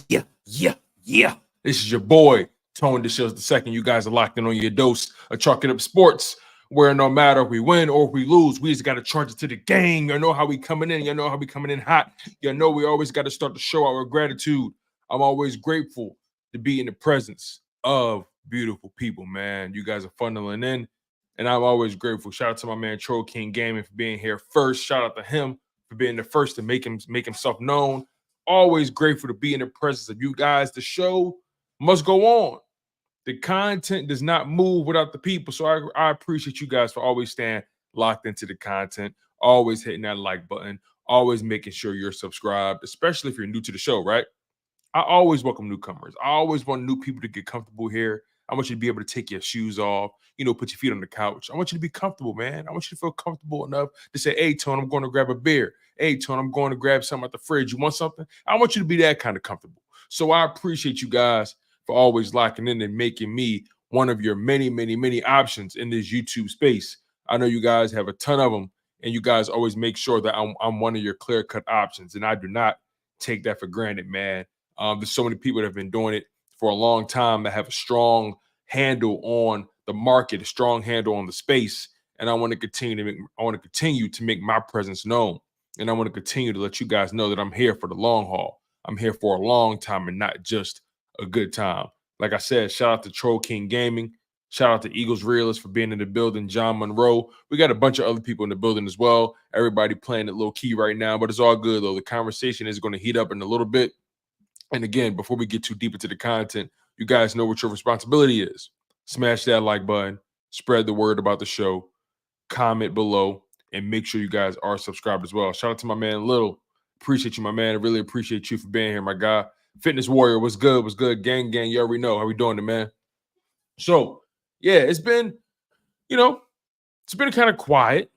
Yeah. This is your boy, Tone DeShields II. You guys are locked in on your dose of Chalking Up Sports, where no matter if we win or if we lose, we just got to charge it to the gang. You know how we coming in. You know how we coming in hot. You know we always got to start to show our gratitude. I'm always grateful to be in the presence of beautiful people, man. You guys are funneling in, and I'm always grateful. Shout out to my man, Troll King Gaming, for being here first. Shout out to him for being the first to make himself known. Always grateful to be in the presence of you guys. The show must go on. The content does not move without the people. So I appreciate you guys for always staying locked into the content, always hitting that like button, always making sure you're subscribed, especially if you're new to the show, right? I always welcome newcomers. I always want new people to get comfortable here. I want you to be able to take your shoes off, put your feet on the couch. I want you to be comfortable, man. I want you to feel comfortable enough to say, hey, Tone, I'm going to grab a beer. Hey, Tone, I'm going to grab something at the fridge. You want something? I want you to be that kind of comfortable. So I appreciate you guys for always locking in and making me one of your many, many, many options in this YouTube space. I know you guys have a ton of them, and you guys always make sure that I'm one of your clear-cut options, and I do not take that for granted, man. There's so many people that have been doing it for a long time that have a strong handle on the market, a strong handle on the space, and I want to continue to make my presence known, and I want to continue to let you guys know that I'm here for the long haul. I'm here for a long time and not just a good time. Like I said, shout out to Troll King Gaming. Shout out to Eagles Realist for being in the building. John Monroe. We got a bunch of other people in the building as well. Everybody playing it low key right now, but it's all good though. The conversation is going to heat up in a little bit. And again, before we get too deep into the content, you guys know what your responsibility is. Smash that like button, spread the word about the show, comment below, and make sure you guys are subscribed as well. Shout out to my man Little. Appreciate you, my man. I really appreciate you for being here, my guy. Fitness Warrior, what's good? What's good? Gang. You already know how we doing it, man. So, yeah, it's been kind of quiet,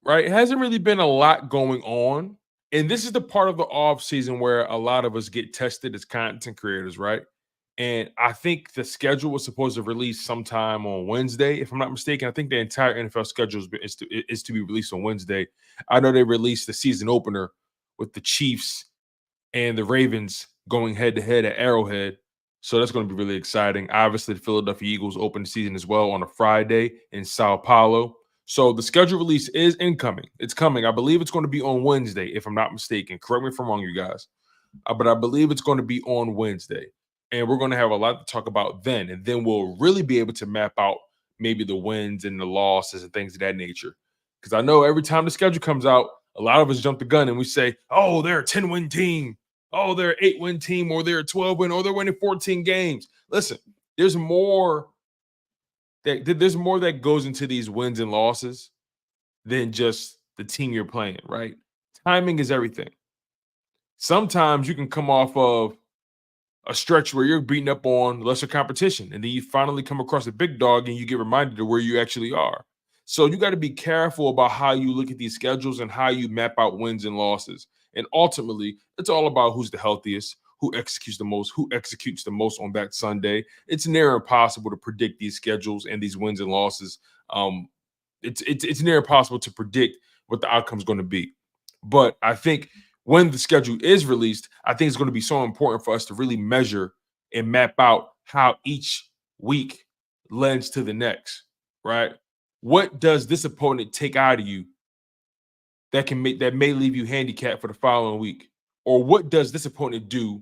right? It hasn't really been a lot going on. And this is the part of the off season where a lot of us get tested as content creators, right? And I think the schedule was supposed to release sometime on Wednesday, if I'm not mistaken. I think the entire NFL schedule is to be released on Wednesday. I know they released the season opener with the Chiefs and the Ravens going head-to-head at Arrowhead. So that's going to be really exciting. Obviously, the Philadelphia Eagles open the season as well on a Friday in Sao Paulo. So the schedule release is incoming. It's coming. I believe it's going to be on Wednesday, if I'm not mistaken. Correct me if I'm wrong, you guys. But I believe it's going to be on Wednesday. And we're going to have a lot to talk about then. And then we'll really be able to map out maybe the wins and the losses and things of that nature. Because I know every time the schedule comes out, a lot of us jump the gun and we say, oh, they're a 10-win team. Oh, they're an 8-win team, or they're a 12-win, or they're winning 14 games. Listen, there's more that goes into these wins and losses than just the team you're playing, right? Timing is everything. Sometimes you can come off of a stretch where you're beating up on lesser competition, and then you finally come across a big dog and you get reminded of where you actually are. So you got to be careful about how you look at these schedules and how you map out wins and losses. And ultimately, it's all about who's the healthiest, who executes the most on that Sunday. It's near impossible to predict these schedules and these wins and losses. It's near impossible to predict what the outcome is going to be. But I think when the schedule is released, I think it's going to be so important for us to really measure and map out how each week lends to the next, right? What does this opponent take out of you that may leave you handicapped for the following week? Or what does this opponent do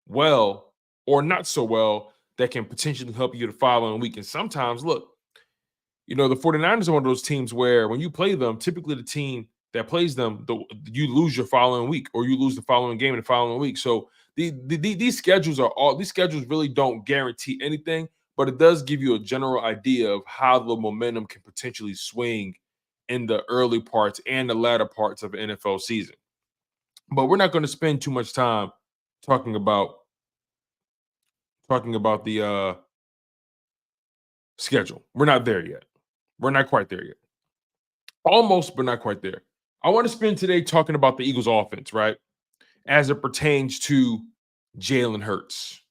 well or not so well that can potentially help you the following week? And sometimes, look, the 49ers are one of those teams where when you play them, typically the team that plays them, you lose your following week, or you lose the following game in the following week. So these schedules really don't guarantee anything, but it does give you a general idea of how the momentum can potentially swing in the early parts and the latter parts of the NFL season. But we're not going to spend too much time talking about the schedule. We're not there yet. We're not quite there yet. Almost, but not quite there. I want to spend today talking about the Eagles offense, right? As it pertains to Jalen Hurts.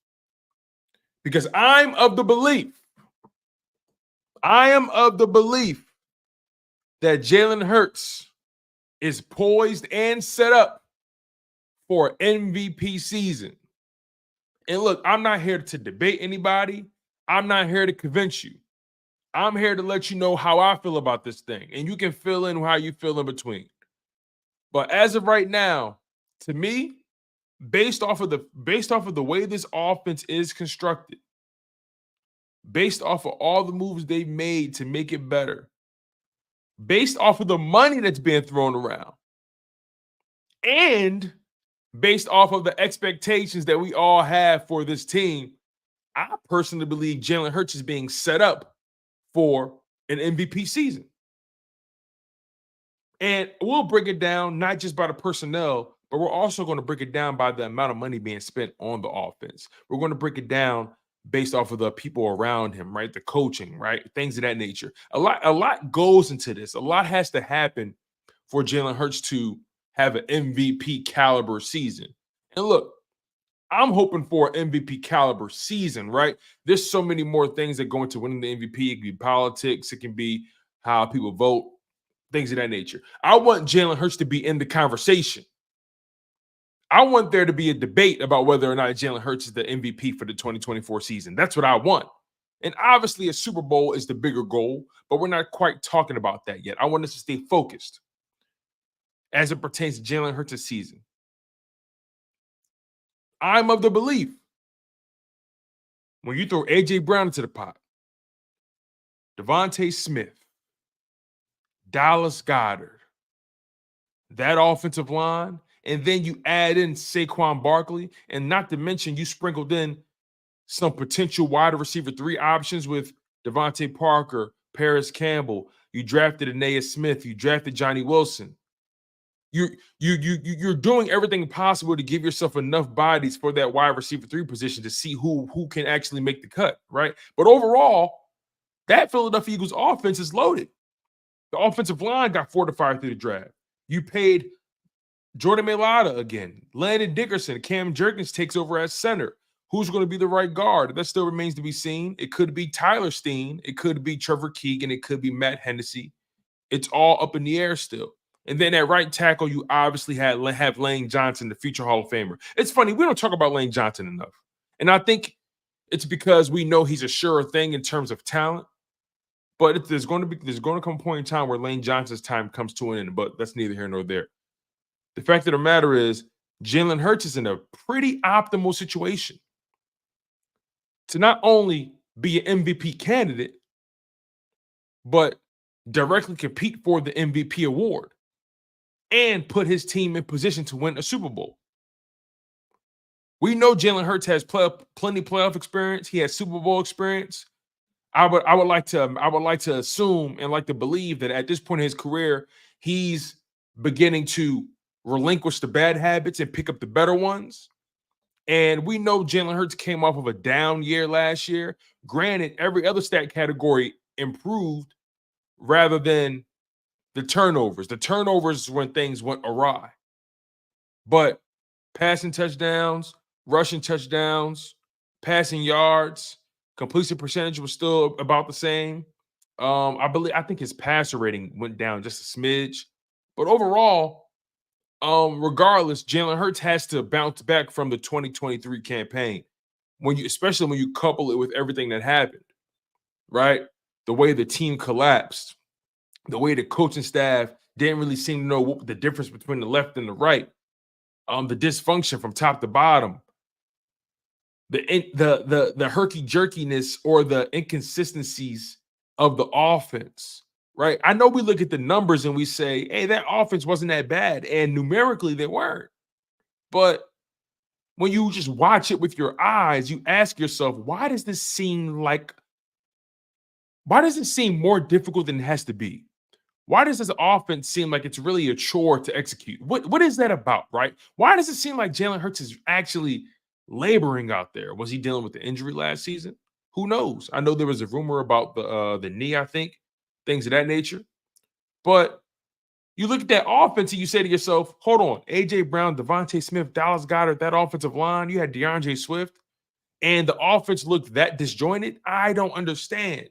Because I am of the belief that Jalen Hurts is poised and set up for MVP season. And look, I'm not here to debate anybody. I'm not here to convince you. I'm here to let you know how I feel about this thing, and you can fill in how you feel in between. But as of right now, to me, based off of the way this offense is constructed, based off of all the moves they've made to make it better, based off of the money that's being thrown around, and based off of the expectations that we all have for this team, I personally believe Jalen Hurts is being set up for an MVP season. And we'll break it down not just by the personnel, but we're also going to break it down by the amount of money being spent on the offense. We're going to break it down based off of the people around him, right? The coaching, right? Things of that nature. A lot goes into this. A lot has to happen for Jalen Hurts to have an MVP caliber season. And look, I'm hoping for an MVP caliber season, right? There's so many more things that go into winning the MVP. It can be politics. It can be how people vote, things of that nature. I want Jalen Hurts to be in the conversation. I want there to be a debate about whether or not Jalen Hurts is the MVP for the 2024 season. That's what I want. And obviously, a Super Bowl is the bigger goal, but we're not quite talking about that yet. I want us to stay focused as it pertains to Jalen Hurts' season. I'm of the belief when you throw A.J. Brown into the pot, Devontae Smith, Dallas Goedert, that offensive line, and then you add in Saquon Barkley, and not to mention you sprinkled in some potential wide receiver 3 options with Devontae Parker, Paris Campbell. You drafted Anias Smith. You drafted Johnny Wilson. You're doing everything possible to give yourself enough bodies for that wide receiver 3 position to see who can actually make the cut, right? But overall, that Philadelphia Eagles offense is loaded. The offensive line got fortified through the draft. You paid Jordan Mailata again. Landon Dickerson, Cam Jerkins takes over as center. Who's going to be the right guard? That still remains to be seen. It could be Tyler Steen. It could be Trevor Keegan. It could be Matt Hennessy. It's all up in the air still. And then at right tackle, you obviously have Lane Johnson, the future Hall of Famer. It's funny, we don't talk about Lane Johnson enough. And I think it's because we know he's a sure thing in terms of talent. But there's going to come a point in time where Lane Johnson's time comes to an end, but that's neither here nor there. The fact of the matter is, Jalen Hurts is in a pretty optimal situation to not only be an MVP candidate, but directly compete for the MVP award and put his team in position to win a Super Bowl. We know Jalen Hurts has plenty playoff experience. He has Super Bowl experience. I would like to assume and like to believe that at this point in his career, he's beginning to relinquish the bad habits and pick up the better ones. And we know Jalen Hurts came off of a down year last year. Granted, every other stat category improved rather than the turnovers. The turnovers is when things went awry. But passing touchdowns, rushing touchdowns, passing yards, completion percentage was still about the same. I think his passer rating went down just a smidge. But overall, regardless, Jalen Hurts has to bounce back from the 2023 campaign. Especially when you couple it with everything that happened, right? The way the team collapsed, the way the coaching staff didn't really seem to know what the difference between the left and the right, the dysfunction from top to bottom, the herky jerkiness or the inconsistencies of the offense, right? I know we look at the numbers and we say, hey, that offense wasn't that bad, and numerically they weren't. But when you just watch it with your eyes, you ask yourself, why does it seem more difficult than it has to be? Why does this offense seem like it's really a chore to execute? What is that about, right? Why does it seem like Jalen Hurts is actually laboring out there? Was he dealing with the injury last season? Who knows? I know there was a rumor about the knee, I think, things of that nature. But you look at that offense and you say to yourself, hold on, A.J. Brown, Devontae Smith, Dallas Goedert, that offensive line, you had DeAndre Swift, and the offense looked that disjointed? I don't understand.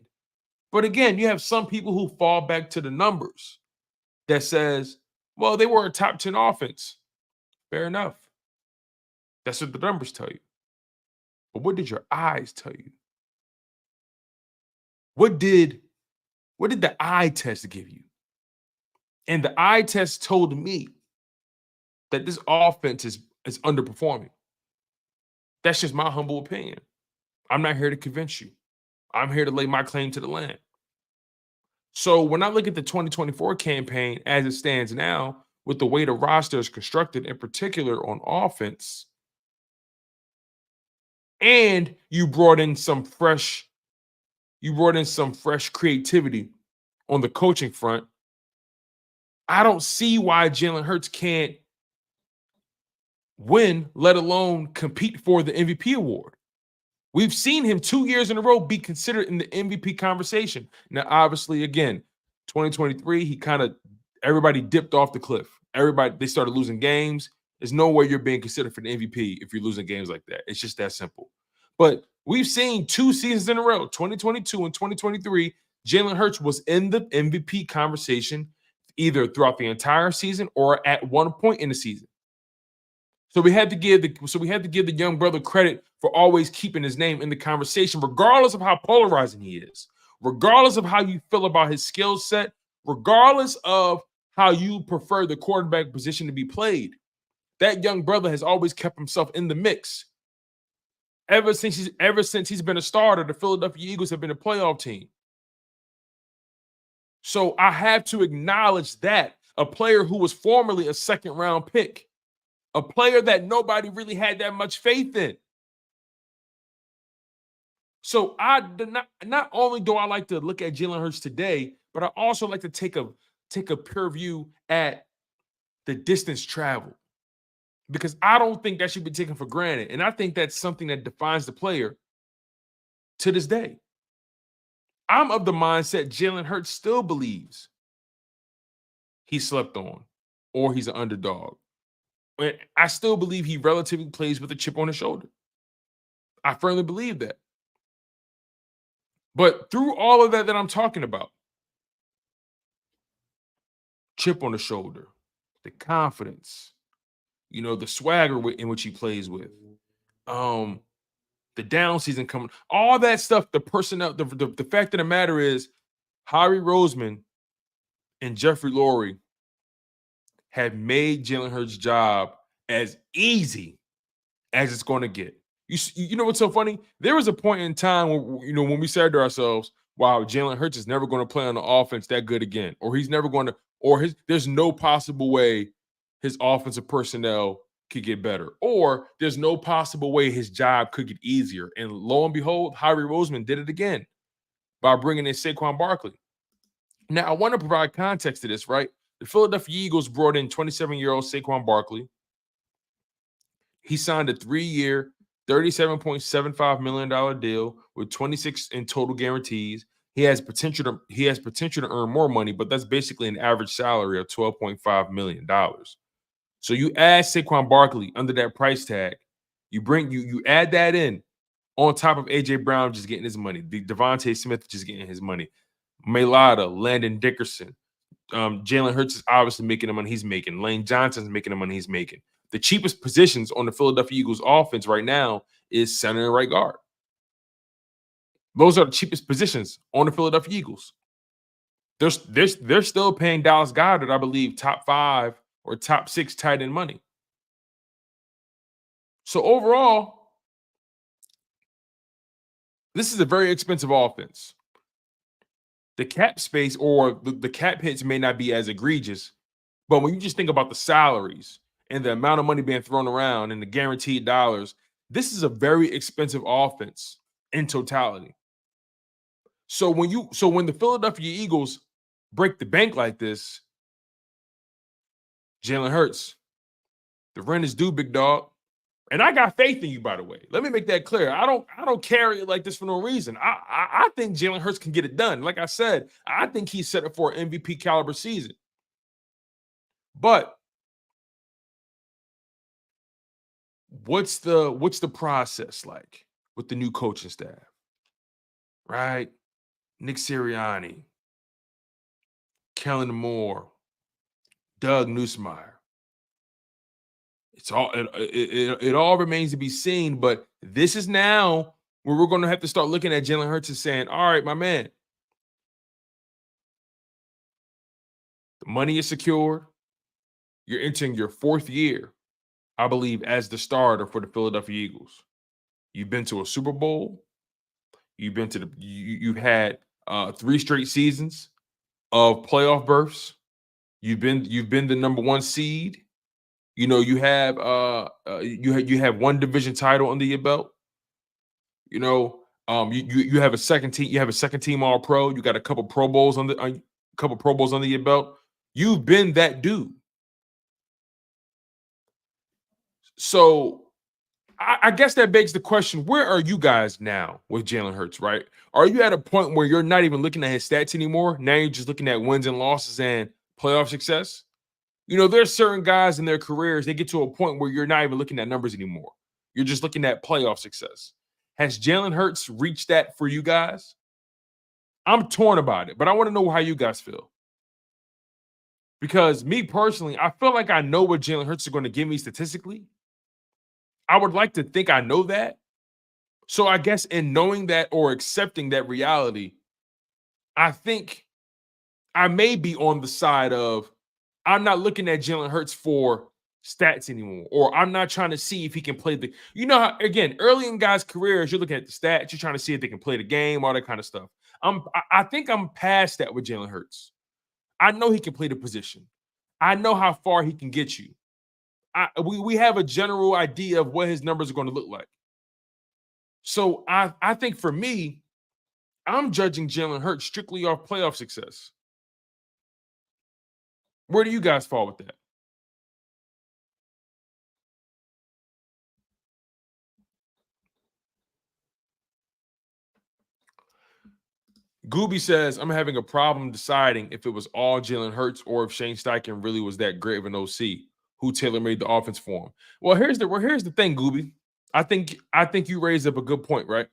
But again, you have some people who fall back to the numbers that says, well, they were a top 10 offense. Fair enough. That's what the numbers tell you. But what did your eyes tell you? What did the eye test give you? And the eye test told me that this offense is underperforming. That's just my humble opinion. I'm not here to convince you. I'm here to lay my claim to the land. So when I look at the 2024 campaign as it stands now, with the way the roster is constructed, in particular on offense, and you brought in some fresh creativity on the coaching front, I don't see why Jalen Hurts can't win, let alone compete for the MVP award. We've seen him 2 years in a row be considered in the MVP conversation. Now, obviously, again, 2023, everybody dipped off the cliff. They started losing games. There's no way you're being considered for the MVP if you're losing games like that. It's just that simple. But we've seen 2 seasons in a row, 2022 and 2023, Jalen Hurts was in the MVP conversation either throughout the entire season or at one point in the season. So we had to give the young brother credit for always keeping his name in the conversation, regardless of how polarizing he is, regardless of how you feel about his skill set, regardless of how you prefer the quarterback position to be played. That young brother has always kept himself in the mix. Ever since he's been a starter, the Philadelphia Eagles have been a playoff team. So I have to acknowledge that a player who was formerly a second-round pick, a player that nobody really had that much faith in. So not only do I like to look at Jalen Hurts today, but I also like to take a pure view at the distance traveled, because I don't think that should be taken for granted. And I think that's something that defines the player to this day. I'm of the mindset Jalen Hurts still believes he slept on or he's an underdog. And I still believe he relatively plays with a chip on his shoulder. I firmly believe that. But through all of that I'm talking about, chip on the shoulder, the confidence, the swagger in which he plays with, the down season coming, all that stuff, the personnel, the fact of the matter is, Harry Roseman and Jeffrey Lurie have made Jalen Hurts' job as easy as it's going to get. You know what's so funny? There was a point in time when we said to ourselves, wow, Jalen Hurts is never going to play on the offense that good again, or he's never going to, there's no possible way his offensive personnel could get better, or there's no possible way his job could get easier. And lo and behold, Harry Roseman did it again by bringing in Saquon Barkley. Now, I want to provide context to this, right? The Philadelphia Eagles brought in 27-year-old Saquon Barkley. He signed a 3-year, $37.75 million deal with 26 in total guarantees. He has potential to earn more money, but that's basically an average salary of $12.5 million. So you add Saquon Barkley under that price tag, you add that in on top of AJ Brown just getting his money, Devontae Smith just getting his money, Mailata, Landon Dickerson, Jalen Hurts is obviously making the money he's making. Lane Johnson's making the money he's making. The cheapest positions on the Philadelphia Eagles offense right now is center and right guard. Those are the cheapest positions on the Philadelphia Eagles. They're still paying Dallas Goedert, I believe, top 5 or top 6 tight end money. So overall, this is a very expensive offense. The cap space or the cap hits may not be as egregious, but when you just think about the salaries and the amount of money being thrown around and the guaranteed dollars, this is a very expensive offense in totality. So when the Philadelphia Eagles break the bank like this, Jalen Hurts, the rent is due, big dog. And I got faith in you, by the way. Let me make that clear. I don't carry it like this for no reason. I think Jalen Hurts can get it done. Like I said, I think he's set up for an MVP caliber season. But what's the process like with the new coaching staff? Right? Nick Sirianni, Kellen Moore, Doug Nussmeier. it all remains to be seen. But this is now where we're going to have to start looking at Jalen Hurts and saying, all right, my man, the money is secured. You're entering your 4th year, I believe, as the starter for the Philadelphia Eagles. You've been to a Super Bowl. You've been to you've had 3 straight seasons of playoff berths. You've been the number 1 seed. You know, you have you have 1 division title under your belt. You know, you have a second team. You have a second team All Pro. You got a couple Pro Bowls under your belt. You've been that dude. So I guess that begs the question: where are you guys now with Jalen Hurts? Right? Are you at a point where you're not even looking at his stats anymore? Now you're just looking at wins and losses and playoff success. You know, there's certain guys in their careers, they get to a point where you're not even looking at numbers anymore. You're just looking at playoff success. Has Jalen Hurts reached that for you guys? I'm torn about it, but I want to know how you guys feel. Because me personally, I feel like I know what Jalen Hurts is going to give me statistically. I would like to think I know that. So I guess in knowing that or accepting that reality, I think I may be on the side of I'm not looking at Jalen Hurts for stats anymore, or I'm not trying to see if he can play the, you know, how, again, early in guys' careers, you're looking at the stats, you're trying to see if they can play the game, all that kind of stuff. I think I'm past that with Jalen Hurts. I know he can play the position. I know how far he can get you. We have a general idea of what his numbers are going to look like. So I think for me, I'm judging Jalen Hurts strictly off playoff success. Where do you guys fall with that? Gooby says, I'm having a problem deciding if it was all Jalen Hurts or if Shane Steichen really was that great of an OC who tailor-made the offense for him. Well, here's the thing, Gooby. I think you raised up a good point, right?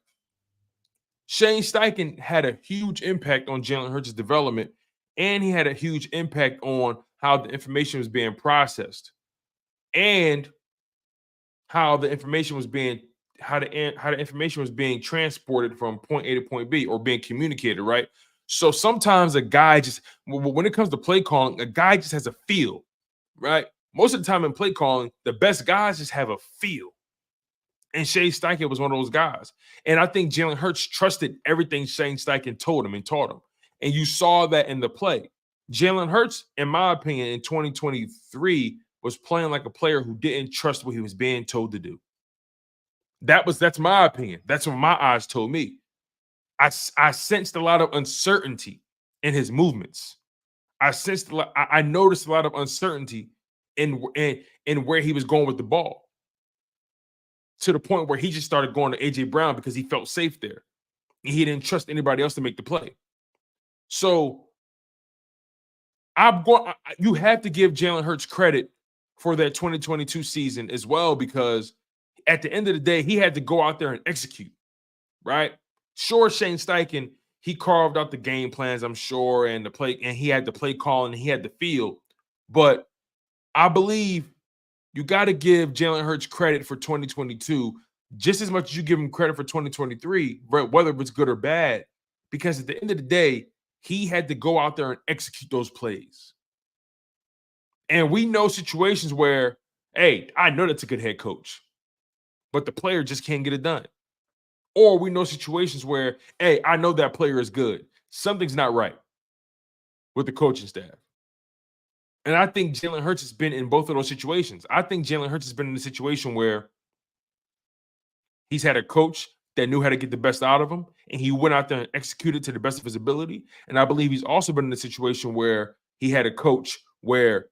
Shane Steichen had a huge impact on Jalen Hurts' development, and he had a huge impact on how the information was being processed and how the information was being how the information was being transported from point A to point B or being communicated, right? So sometimes a guy just, when it comes to play calling, a guy just has a feel, right? Most of the time in play calling, the best guys just have a feel. And Shane Steichen was one of those guys. And I think Jalen Hurts trusted everything Shane Steichen told him and taught him. And you saw that in the play. Jalen Hurts, in my opinion, in 2023 was playing like a player who didn't trust what he was being told to do. That's my opinion. That's what my eyes told me. I sensed a lot of uncertainty in his movements. I noticed a lot of uncertainty in where he was going with the ball, to the point where he just started going to AJ Brown because he felt safe there. And he didn't trust anybody else to make the play. So you have to give Jalen Hurts credit for that 2022 season as well, because at the end of the day, he had to go out there and execute, right? Sure, Shane Steichen, he carved out the game plans, I'm sure, and he had the play call and he had the field. But I believe you got to give Jalen Hurts credit for 2022 just as much as you give him credit for 2023, whether it's good or bad, because at the end of the day, he had to go out there and execute those plays. And we know situations where, hey, I know that's a good head coach, but the player just can't get it done. Or we know situations where, hey, I know that player is good. Something's not right with the coaching staff. And I think Jalen Hurts has been in both of those situations. I think Jalen Hurts has been in a situation where he's had a coach that knew how to get the best out of him, and he went out there and executed to the best of his ability. And I believe he's also been in a situation where he had a coach where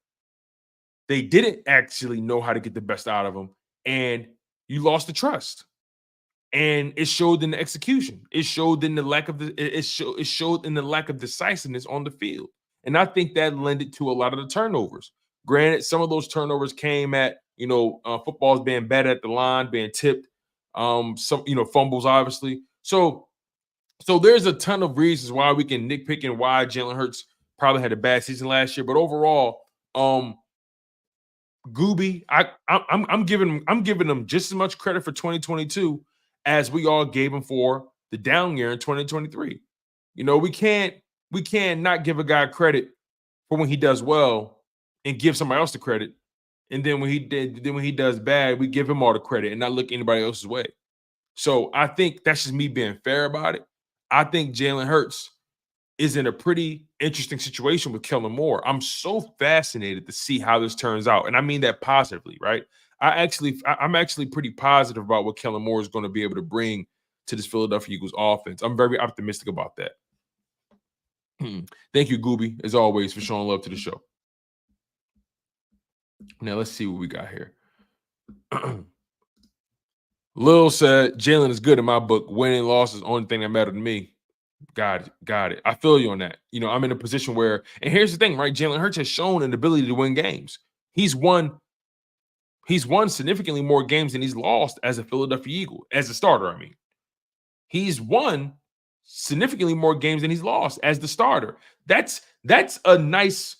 they didn't actually know how to get the best out of him, and you lost the trust. And it showed in the execution. It showed in the lack of it showed in the lack of decisiveness on the field. And I think that lended to a lot of the turnovers. Granted, some of those turnovers came at, footballs being bad at the line, being tipped, some, fumbles, obviously. So there's a ton of reasons why we can nitpick and why Jalen Hurts probably had a bad season last year. But overall, Gooby, I'm giving them just as much credit for 2022 as we all gave him for the down year in 2023. You know, we can't not give a guy credit for when he does well and give somebody else the credit. And then when he does bad, we give him all the credit and not look anybody else's way. So I think that's just me being fair about it. I think Jalen Hurts is in a pretty interesting situation with Kellen Moore. I'm so fascinated to see how this turns out. And I mean that positively, right? I'm actually pretty positive about what Kellen Moore is going to be able to bring to this Philadelphia Eagles offense. I'm very optimistic about that. Thank you, Gooby, as always, for showing love to the show. Now let's see what we got here. Lil said, Jalen is good in my book. Winning and loss is the only thing that matters to me. Got it. I feel you on that. You know, I'm in a position where, and here's the thing, right? Jalen Hurts has shown an ability to win games. He's won significantly more games than he's lost as a Philadelphia Eagle, as a starter, I mean. He's won significantly more games than he's lost as the starter. That's a nice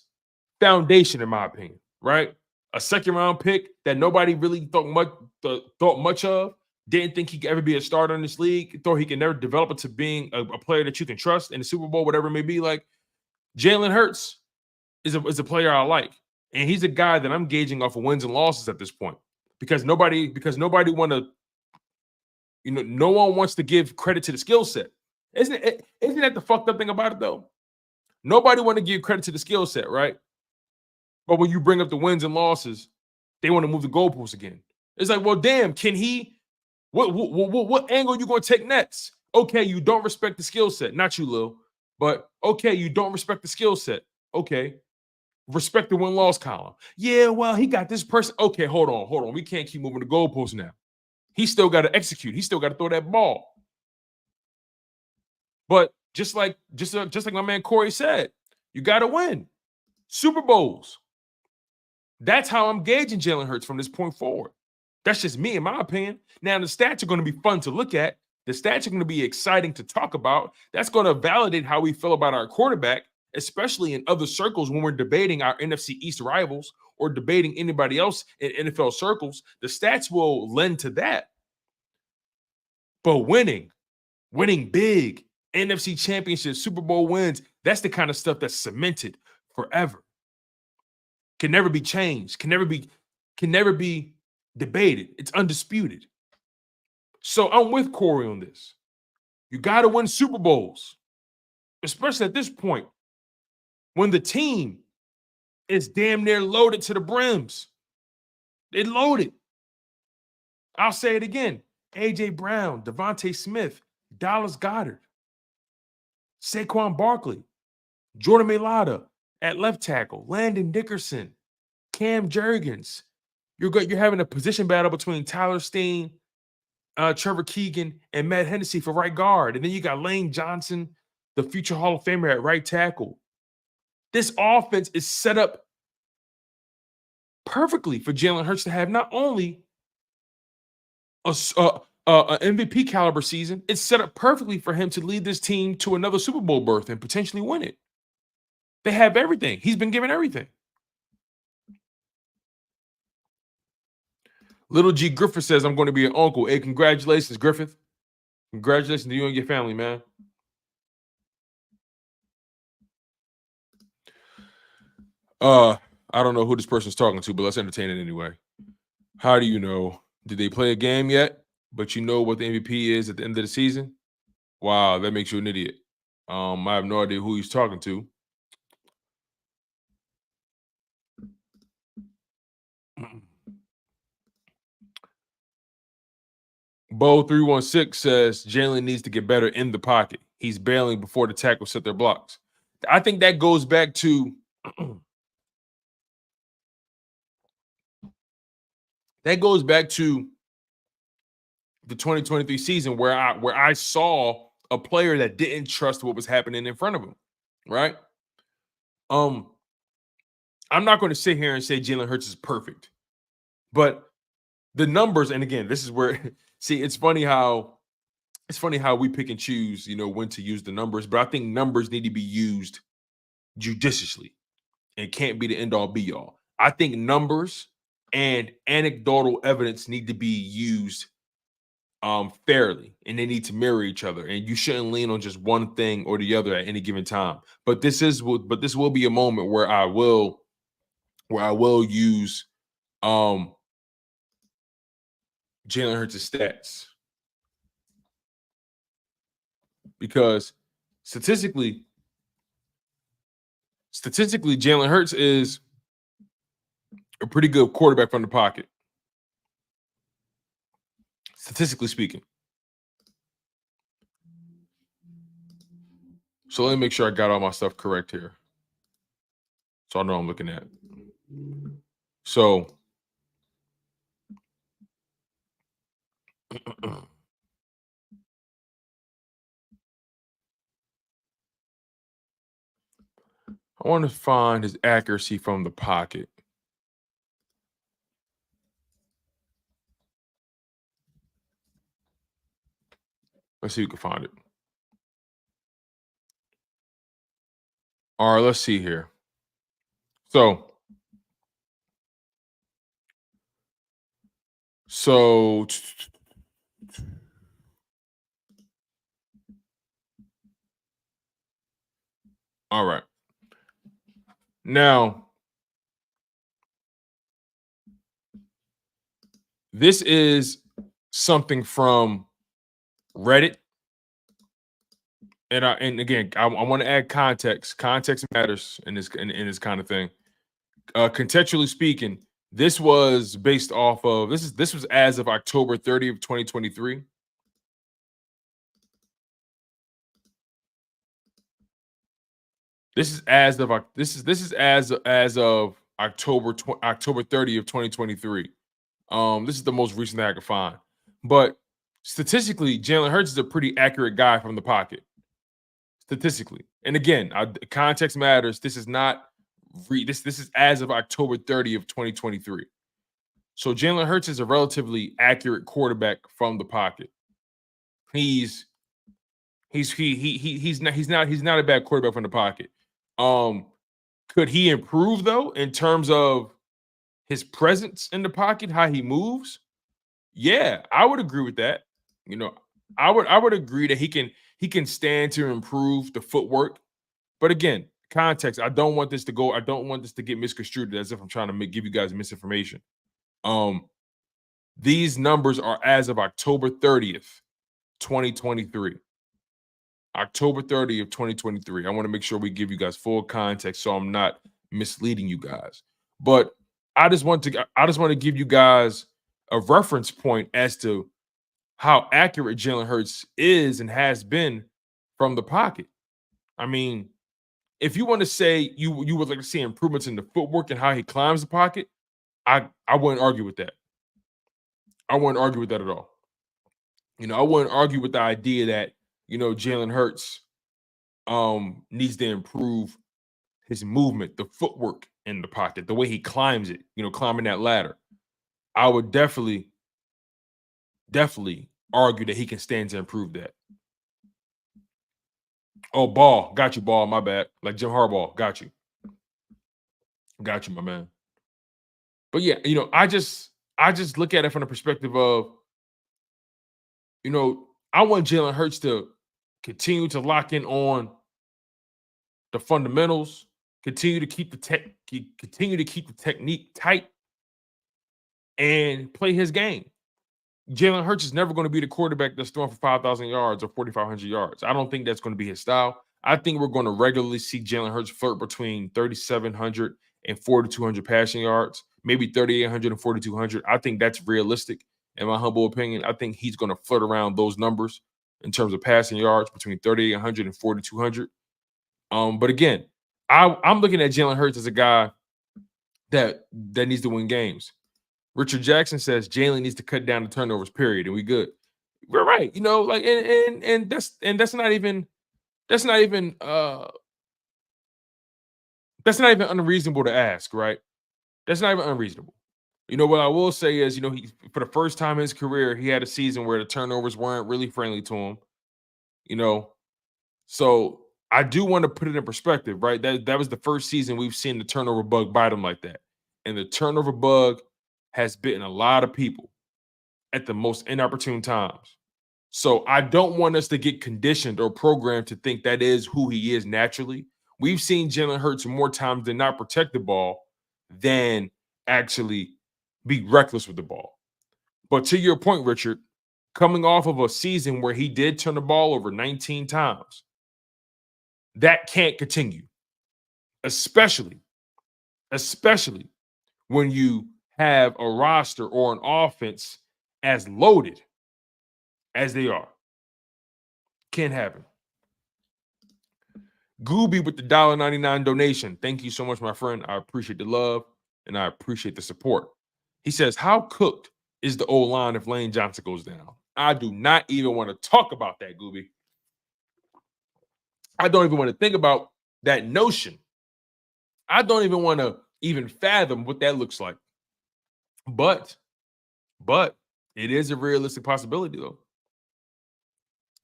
foundation, in my opinion, right? A second-round pick that nobody really thought much of. Didn't think he could ever be a starter in this league. Thought he could never develop into being a player that you can trust in the Super Bowl, whatever it may be. Like, Jalen Hurts is a player I like. And he's a guy that I'm gauging off of wins and losses at this point. Because nobody want to, you know, no one wants to give credit to the skill set. Isn't that the fucked up thing about it, though? Nobody want to give credit to the skill set, right? But when you bring up the wins and losses, they want to move the goalposts again. It's like, well, damn, can he? What angle are you going to take next? Okay, you don't respect the skill set. Not you, Lil. But okay, you don't respect the skill set. Okay. Respect the win-loss column. Yeah, well, he got this person. Okay, hold on. We can't keep moving the goalposts now. He still got to execute. He still got to throw that ball. But just like my man Corey said, you got to win. Super Bowls. That's how I'm gauging Jalen Hurts from this point forward. That's just me, in my opinion. Now, the stats are going to be fun to look at. The stats are going to be exciting to talk about. That's going to validate how we feel about our quarterback, especially in other circles when we're debating our NFC East rivals or debating anybody else in NFL circles. The stats will lend to that. But winning big, NFC Championship, Super Bowl wins, that's the kind of stuff that's cemented forever. Can never be changed, can never be debated. It's undisputed. So I'm with Corey on this. You got to win Super Bowls, especially at this point when the team is damn near loaded to the brims. They loaded. I'll say it again. A.J. Brown, Devontae Smith, Dallas Goedert, Saquon Barkley, Jordan Mailata at left tackle, Landon Dickerson, Cam Jurgens. You're having a position battle between Tyler Steen, Trevor Keegan, and Matt Hennessy for right guard. And then you got Lane Johnson, the future Hall of Famer, at right tackle. This offense is set up perfectly for Jalen Hurts to have not only an MVP caliber season, it's set up perfectly for him to lead this team to another Super Bowl berth and potentially win it. They have everything. He's been given everything. Little G Griffith says, I'm going to be an uncle. Hey, congratulations, Griffith. Congratulations to you and your family, man. I don't know who this person's talking to, but let's entertain it anyway. How do you know? Did they play a game yet? But you know what the MVP is at the end of the season? Wow, that makes you an idiot. I have no idea who he's talking to. Bo316 says Jalen needs to get better in the pocket. He's bailing before the tackles set their blocks. I think that goes back to the 2023 season where I saw a player that didn't trust what was happening in front of him, right? I'm not going to sit here and say Jalen Hurts is perfect, but the numbers, and again, this is where see, it's funny how we pick and choose, when to use the numbers, but I think numbers need to be used judiciously. It can't be the end all be all. I think numbers and anecdotal evidence need to be used fairly, and they need to mirror each other, and you shouldn't lean on just one thing or the other at any given time. But this will be a moment where I will use Jalen Hurts' stats, because statistically Jalen Hurts is a pretty good quarterback from the pocket, statistically speaking. So let me make sure I got all my stuff correct here, so I know I'm looking at. So I want to find his accuracy from the pocket. Let's see if we can find it. All right, let's see here. So all right. Now, this is something from Reddit. And again, I want to add context. Context matters in this kind of thing. Contextually speaking, this was based off of this was as of October 30th, 2023. This is as of October 30th, 2023. This is the most recent that I could find. But statistically, Jalen Hurts is a pretty accurate guy from the pocket. Statistically, and again, context matters. This is not this is as of October 30th, 2023. So Jalen Hurts is a relatively accurate quarterback from the pocket. He's not a bad quarterback from the pocket. Could he improve though in terms of his presence in the pocket, how he moves? Yeah, I would agree with that. You know, I would agree that he can stand to improve the footwork. But again, context. I don't want this to get misconstrued as if I'm trying to give you guys misinformation. These numbers are as of October 30th, 2023. October 30th, 2023. I want to make sure we give you guys full context so I'm not misleading you guys. But I just want to give you guys a reference point as to how accurate Jalen Hurts is and has been from the pocket. I mean, if you want to say you would like to see improvements in the footwork and how he climbs the pocket, I wouldn't argue with that. I wouldn't argue with that at all. I wouldn't argue with the idea that, Jalen Hurts needs to improve his movement, the footwork in the pocket, the way he climbs it, climbing that ladder. I would definitely argue that he can stand to improve that. Oh, Ball. Got you, Ball. My bad. Like Jim Harbaugh. Got you. Got you, my man. But yeah, I just look at it from the perspective of, I want Jalen Hurts to continue to lock in on the fundamentals, continue to keep the technique tight, and play his game. Jalen Hurts is never going to be the quarterback that's throwing for 5,000 yards or 4,500 yards. I don't think that's going to be his style. I think we're going to regularly see Jalen Hurts flirt between 3,700 and 4,200 passing yards, maybe 3,800 and 4,200. I think that's realistic, in my humble opinion. I think he's going to flirt around those numbers in terms of passing yards between 3,800 and 4,200. But again, I'm looking at Jalen Hurts as a guy that needs to win games. Richard Jackson says Jalen needs to cut down the turnovers, period, and we good. We're right, like and that's not even unreasonable to ask, right? That's not even unreasonable. What I will say is, he, for the first time in his career, he had a season where the turnovers weren't really friendly to him. So I do want to put it in perspective, right? That was the first season we've seen the turnover bug bite him like that, and the turnover bug has bitten a lot of people at the most inopportune times. So I don't want us to get conditioned or programmed to think that is who he is naturally. We've seen Jalen Hurts more times than not protect the ball than actually be reckless with the ball. But to your point, Richard, coming off of a season where he did turn the ball over 19 times, that can't continue, especially when you have a roster or an offense as loaded as they are. Can't happen. Gooby with the $1.99 donation. Thank you so much, my friend. I appreciate the love and I appreciate the support. He says, how cooked is the O-line if Lane Johnson goes down? I do not even want to talk about that, Gooby. I don't even want to think about that notion. I don't even want to even fathom what that looks like. But it is a realistic possibility, though.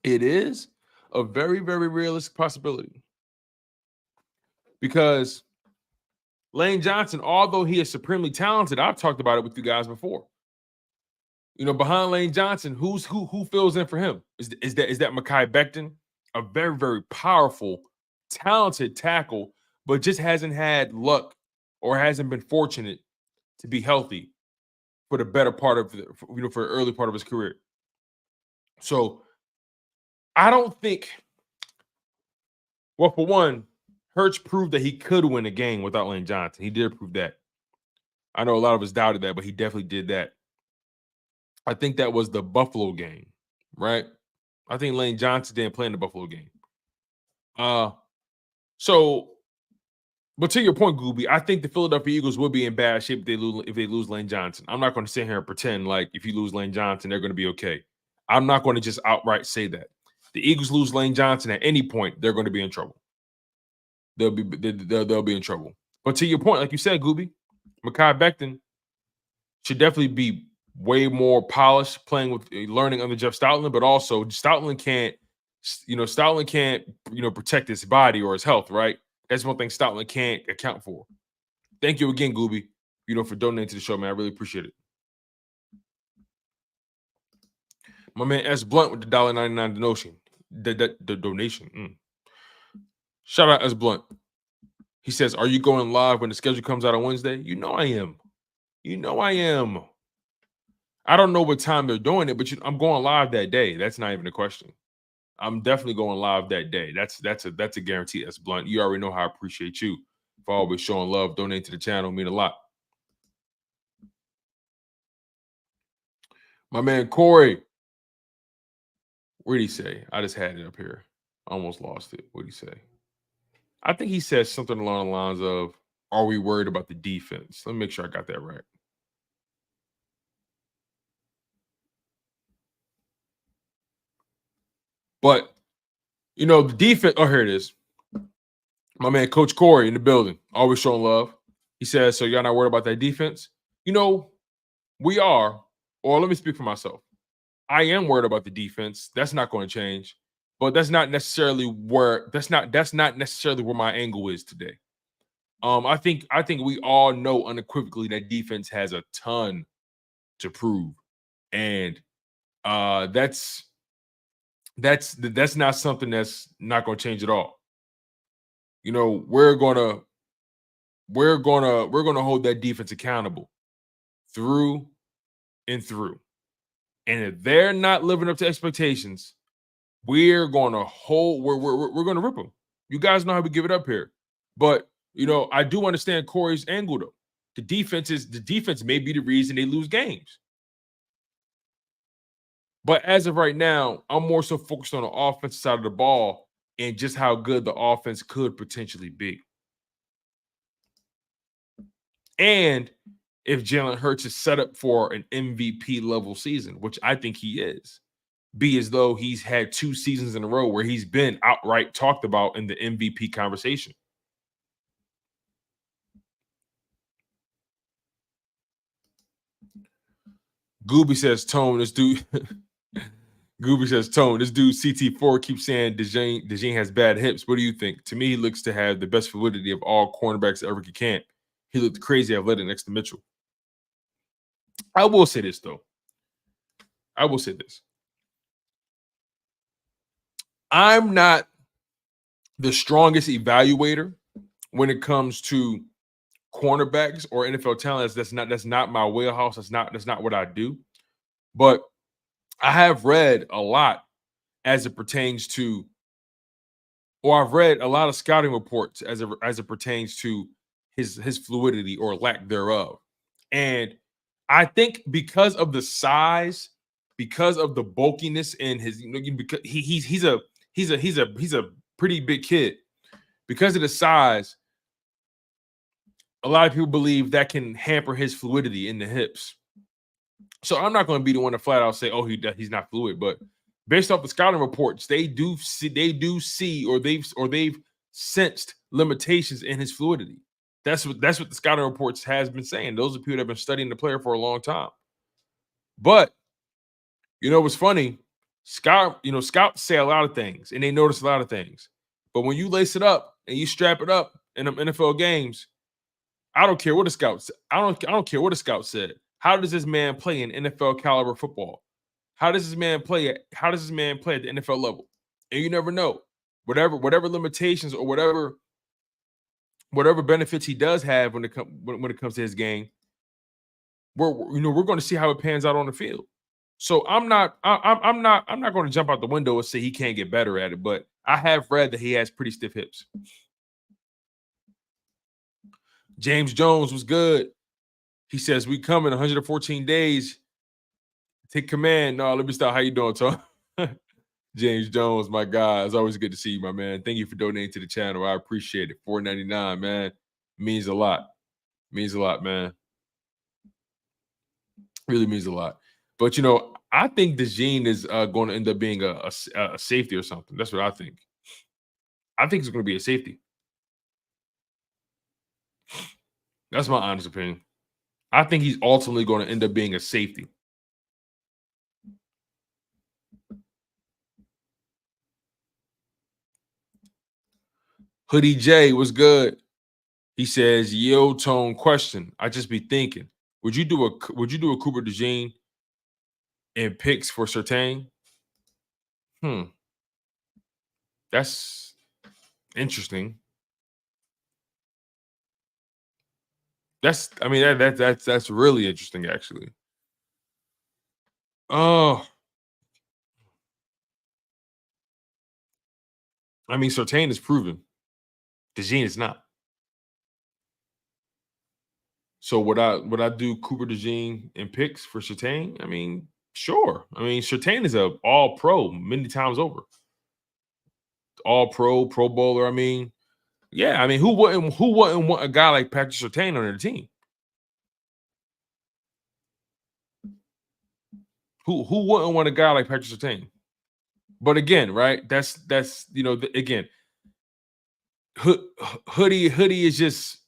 It is a very, very realistic possibility. Because Lane Johnson, although he is supremely talented, I've talked about it with you guys before. You know, behind Lane Johnson, who fills in for him? Is that Mekhi Becton, a very, very powerful, talented tackle, but just hasn't had luck or hasn't been fortunate to be healthy for the better part of for the early part of his career. So I don't think. Well, for one, Hurts proved that he could win a game without Lane Johnson. He did prove that. I know a lot of us doubted that, but he definitely did that. I think that was the Buffalo game, right? I think Lane Johnson didn't play in the Buffalo game. But to your point, Gooby, I think the Philadelphia Eagles will be in bad shape if they lose Lane Johnson. I'm not going to sit here and pretend like if you lose Lane Johnson, they're going to be okay. I'm not going to just outright say that. The Eagles lose Lane Johnson at any point, they're going to be in trouble. They'll be in trouble. But to your point, like you said, Gooby, Mekhi Becton should definitely be way more polished, learning under Jeff Stoutland, but also Stoutland can't protect his body or his health, right? That's one thing Stoutland can't account for. Thank you again, Gooby, for donating to the show, man. I really appreciate it. My man S. Blunt with the $1.99 donation. The donation. Shout out S. Blunt. He says, are you going live when the schedule comes out on Wednesday? You know I am. I don't know what time they're doing it, but I'm going live that day. That's not even a question. I'm definitely going live that day. That's a guarantee. That's Blunt. You already know how I appreciate you for always showing love, donating to the channel. Mean a lot. My man Corey. What did he say? I just had it up here. Almost lost it. What did he say? I think he said something along the lines of, are we worried about the defense? Let me make sure I got that right. But, the defense, oh, here it is. My man, Coach Corey in the building, always showing love. He says, so y'all not worried about that defense? We are, or let me speak for myself. I am worried about the defense. That's not going to change. But that's not necessarily where my angle is today. I think we all know unequivocally that defense has a ton to prove. And that's not something that's not going to change at all. We're gonna hold that defense accountable through and through. And if they're not living up to expectations, we're gonna rip them. You guys know how we give it up here. But I do understand Corey's angle though. The defense may be the reason they lose games. But as of right now, I'm more so focused on the offensive side of the ball and just how good the offense could potentially be. And if Jalen Hurts is set up for an MVP level season, which I think he is, be as though he's had 2 seasons in a row where he's been outright talked about in the MVP conversation. Gooby says, Tone, this dude. Gooby says, Tone, this dude CT4 keeps saying DeJean has bad hips. What do you think? To me, he looks to have the best fluidity of all cornerbacks ever could camp. He looked crazy athletic next to Mitchell. I will say this, though. I will say this. I'm not the strongest evaluator when it comes to cornerbacks or NFL talents. That's not my wheelhouse. That's not what I do. But I have read a lot as it pertains to, or I've read a lot of scouting reports as it pertains to his fluidity or lack thereof. And I think because of the size, because of the bulkiness in his, because he's a pretty big kid. Because of the size, a lot of people believe that can hamper his fluidity in the hips. So I'm not going to be the one to flat out say, "Oh, he's not fluid," but based off the scouting reports, they do see, or they've sensed limitations in his fluidity. That's what the scouting reports has been saying. Those are people that have been studying the player for a long time. But you know what's funny? Scouts say a lot of things and they notice a lot of things. But when you lace it up and you strap it up in them NFL games, I don't care what the scouts. I don't care what the scout said. How does this man play in NFL caliber football? How does this man play at the NFL level? And you never know. Whatever limitations or whatever benefits he does have when it comes to his game, we're going to see how it pans out on the field. So I'm not going to jump out the window and say he can't get better at it, but I have read that he has pretty stiff hips. James Jones was good. He says, "We come in 114 days. Take command." No, let me stop. How you doing, Tom? James Jones, my guy. It's always good to see you, my man. Thank you for donating to the channel. I appreciate it. $4.99, man. Means a lot. Means a lot, man. Really means a lot. But, I think DeJean is going to end up being a safety or something. That's what I think. I think it's going to be a safety. That's my honest opinion. I think he's ultimately going to end up being a safety. Hoodie J was good. He says, "Yo, Tone, question. I just be thinking, would you do a Cooper DeJean in picks for Surtain?" That's interesting. That's really interesting, actually. Oh, I mean, Surtain is proven. DeJean is not. So would I do Cooper DeJean in picks for Surtain? I mean, sure. I mean, Surtain is a all pro many times over. All pro, Pro Bowler. I mean, yeah. I mean, who wouldn't want a guy like Patrick Surtain on their team? Who wouldn't want a guy like Patrick Surtain? But again, right? That's again, Hoodie is just,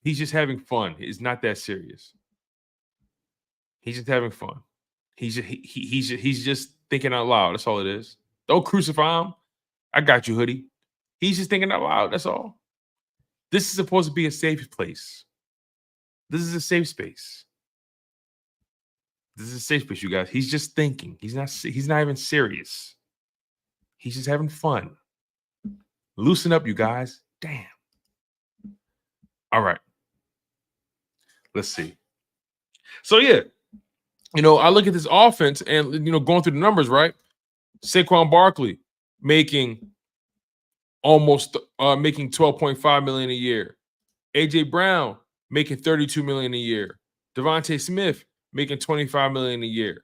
he's just having fun. It's not that serious. He's just having fun. He's just thinking out loud. That's all it is. Don't crucify him. I got you, Hoodie. He's just thinking out loud. That's all. This is supposed to be a safe place. This is a safe space. This is a safe space, you guys. He's just thinking. He's not even serious. He's just having fun. Loosen up, you guys. Damn. All right. Let's see. So yeah, I look at this offense and going through the numbers, right? Saquon Barkley making almost making $12.5 million a year. AJ Brown making $32 million a year. Devontae Smith making $25 million a year.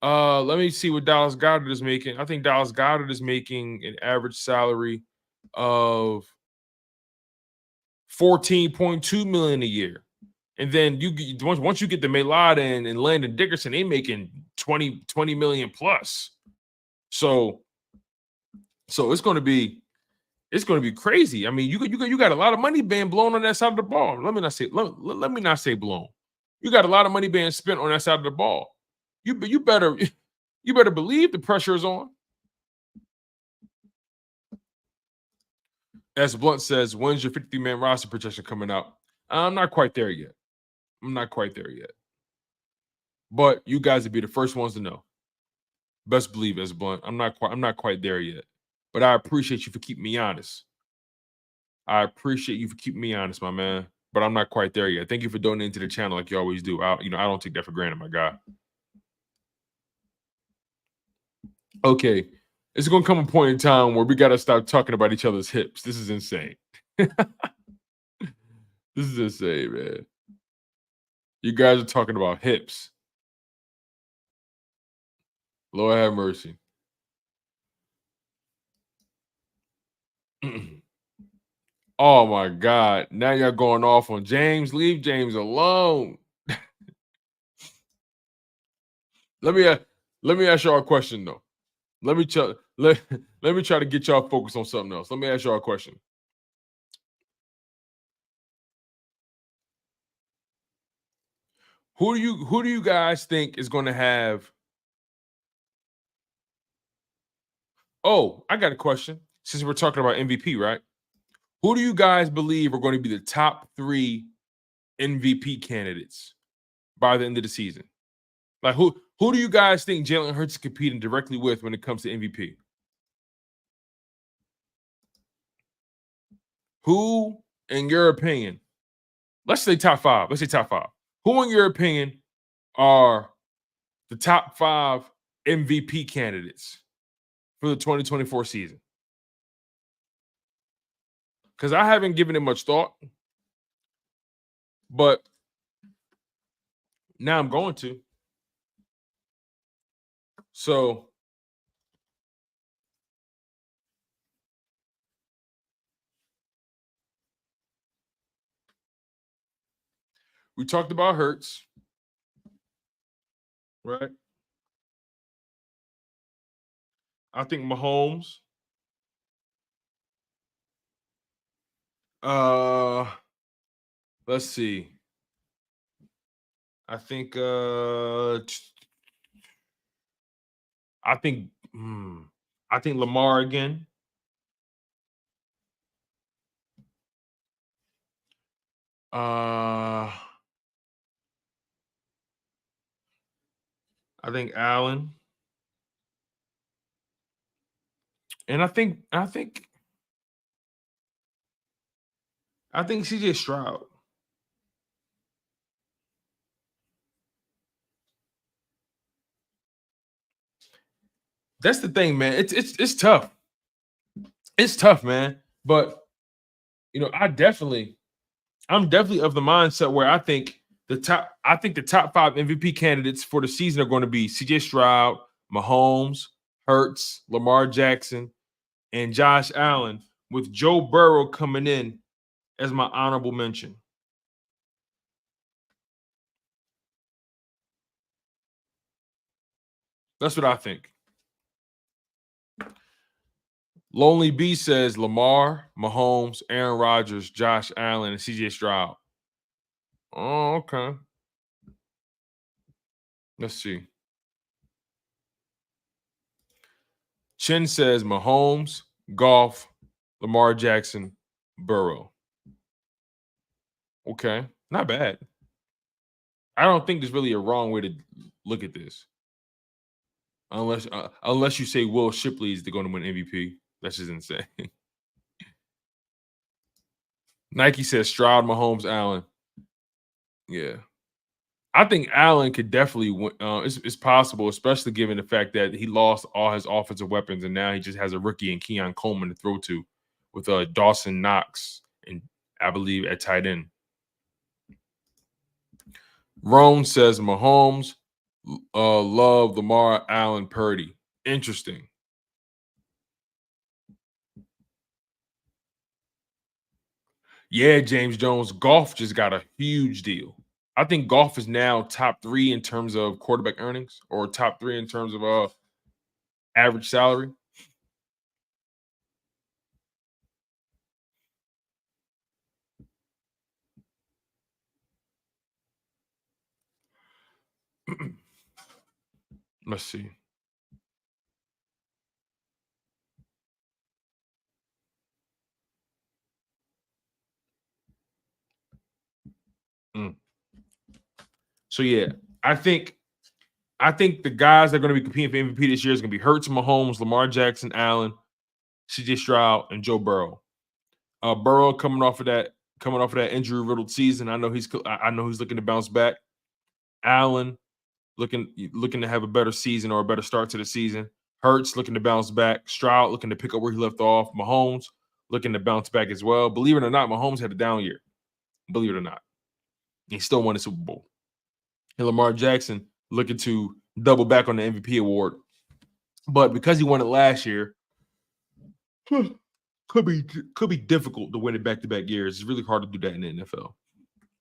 Let me see what Dallas Goedert is making. I think Dallas Goedert is making an average salary of $14.2 million a year. And then once you get the Mailata and Landon Dickerson, they making 20 million plus. So it's going to be crazy. I mean, you got a lot of money being blown on that side of the ball. Let me not say blown. You got a lot of money being spent on that side of the ball. You better believe the pressure is on. As Blunt says, when's your 50-man roster projection coming out? I'm not quite there yet. but you guys would be the first ones to know. Best believe, as blunt. I'm not quite there yet, but I appreciate you for keeping me honest. I appreciate you for keeping me honest, my man. But I'm not quite there yet. Thank you for donating to the channel like you always do. I don't take that for granted, my guy. Okay, it's gonna come a point in time where we gotta stop talking about each other's hips. This is insane. This is insane, man. You guys are talking about hips. Lord have mercy. Oh my God. Now y'all going off on James. Leave James alone. Let me ask y'all a question though. Let me try to get y'all focused on something else. Let me ask y'all a question. Who do you guys think is going to have? Oh, I got a question. Since we're talking about MVP, right? Who do you guys believe are going to be the top 3 MVP candidates by the end of the season? Like who do you guys think Jalen Hurts is competing directly with when it comes to MVP? Who, in your opinion, let's say top 5. Let's say top 5. Who, in your opinion, are the top 5 MVP candidates for the 2024 season? Because I haven't given it much thought, but now I'm going to. So we talked about Hurts, right? I think Mahomes. Let's see. I think I think I think Lamar again. I think Allen. And I think CJ Stroud. That's the thing, man. It's tough. It's tough, man. But I'm definitely of the mindset where I think the top 5 MVP candidates for the season are going to be CJ Stroud, Mahomes, Hurts, Lamar Jackson, and Josh Allen, with Joe Burrow coming in as my honorable mention. That's what I think. Lonely B says Lamar, Mahomes, Aaron Rodgers, Josh Allen, and CJ Stroud. Oh, okay. Let's see. Chin says Mahomes, Goff, Lamar Jackson, Burrow. Okay, not bad. I don't think there's really a wrong way to look at this, unless you say Will Shipley is going to win MVP. That's just insane. Nike says Stroud, Mahomes, Allen. Yeah, I think Allen could definitely win. It's possible, especially given the fact that he lost all his offensive weapons and now he just has a rookie in Quinyon Coleman to throw to, with Dawson Knox and I believe at tight end. Rome says Mahomes, Love, Lamar, Allen, Purdy. Interesting. Yeah, James Jones. Goff just got a huge deal. I think Goff is now top 3 in terms of quarterback earnings, or top 3 in terms of average salary. Let's see. So yeah, I think I think the guys that are going to be competing for MVP this year is going to be Hurts, Mahomes, Lamar Jackson, Allen, CJ Stroud, and Joe Burrow. Burrow coming off of that injury riddled season. I know he's looking to bounce back. Allen looking to have a better season or a better start to the season. Hurts looking to bounce back. Stroud looking to pick up where he left off. Mahomes looking to bounce back as well. Believe it or not, Mahomes had a down year. Believe it or not, he still won the Super Bowl. And Lamar Jackson looking to double back on the MVP award, but because he won it last year, could be difficult to win it back-to-back years. It's really hard to do that in the NFL.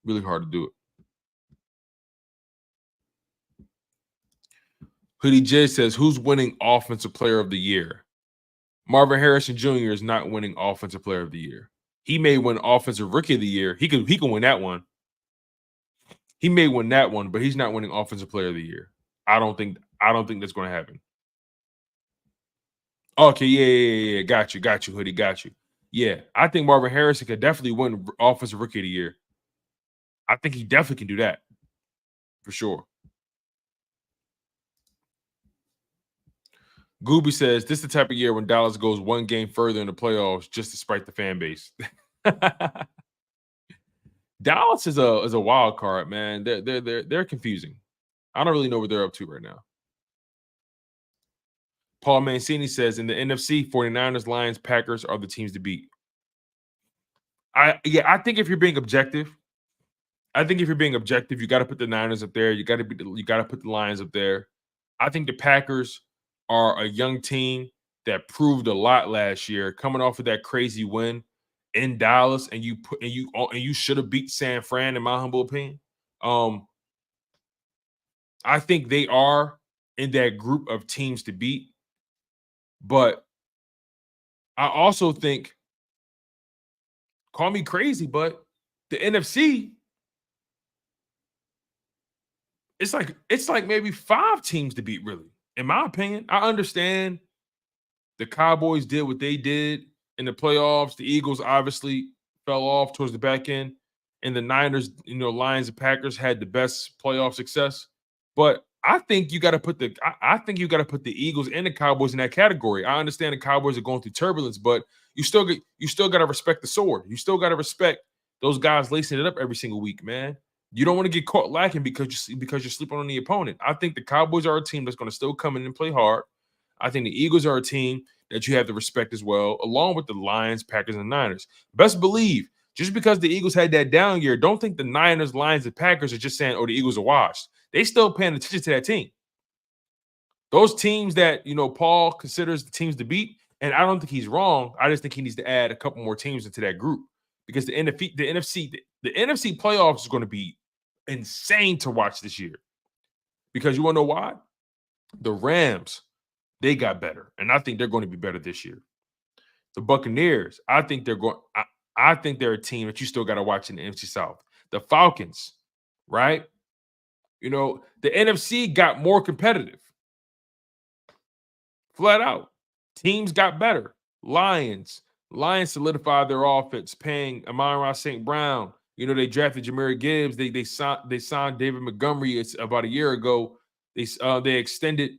Really hard to do it. Hoodie J says, who's winning Offensive Player of the Year? Marvin Harrison Jr. is not winning Offensive Player of the Year. He may win Offensive Rookie of the Year. He can win that one. He may win that one, but he's not winning Offensive Player of the Year. I don't think that's going to happen. Okay, yeah. Got you, Hoodie, got you. Yeah, I think Marvin Harrison could definitely win Offensive Rookie of the Year. I think he definitely can do that for sure. Gooby says, this is the type of year when Dallas goes one game further in the playoffs just to spite the fan base. Dallas is a wild card, man. They're confusing. I don't really know what they're up to right now. Paul Mancini says, in the NFC, 49ers, Lions, Packers are the teams to beat. I think if you're being objective, you got to put the Niners up there. You got to put the Lions up there. I think the Packers are a young team that proved a lot last year, coming off of that crazy win in Dallas, and you should have beat San Fran, in my humble opinion. I think they are in that group of teams to beat, but I also think, call me crazy, but the NFC, it's like maybe 5 teams to beat, really. In my opinion, I understand the Cowboys did what they did in the playoffs. The Eagles obviously fell off towards the back end, and the Niners, Lions and Packers had the best playoff success. But I think you got to put the Eagles and the Cowboys in that category. I understand the Cowboys are going through turbulence, but you still got to respect the sword. You still got to respect those guys lacing it up every single week, man. You don't want to get caught lacking because you're sleeping on the opponent. I think the Cowboys are a team that's going to still come in and play hard. I think the Eagles are a team that you have to respect as well, along with the Lions, Packers, and Niners. Best believe, just because the Eagles had that down year, don't think the Niners, Lions, and Packers are just saying, oh, the Eagles are washed. They still paying attention to that team. Those teams that, Paul considers the teams to beat, and I don't think he's wrong. I just think he needs to add a couple more teams into that group, because the NFC playoffs is going to be insane to watch this year. Because you want to know why? The Rams, they got better, and I think they're going to be better this year. The Buccaneers, I think they're a team that you still got to watch in the NFC South. The Falcons, right? The NFC got more competitive. Flat out. Teams got better. Lions solidified their offense, paying Amon-Ra St. Brown. They drafted Jahmyr Gibbs. They signed David Montgomery. It's about a year ago. They extended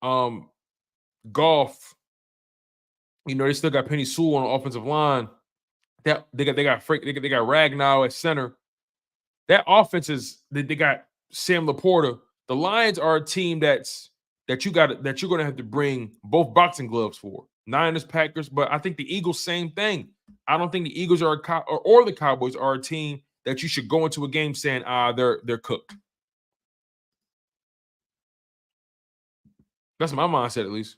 Goff. They still got Penny Sewell on the offensive line. They got Ragnow at center. That offense is they got Sam Laporta. The Lions are a team that you're going to have to bring both boxing gloves for. Niners, Packers, but I think the Eagles, same thing. I don't think the Eagles or the Cowboys are a team that you should go into a game saying, they're cooked. That's my mindset, at least.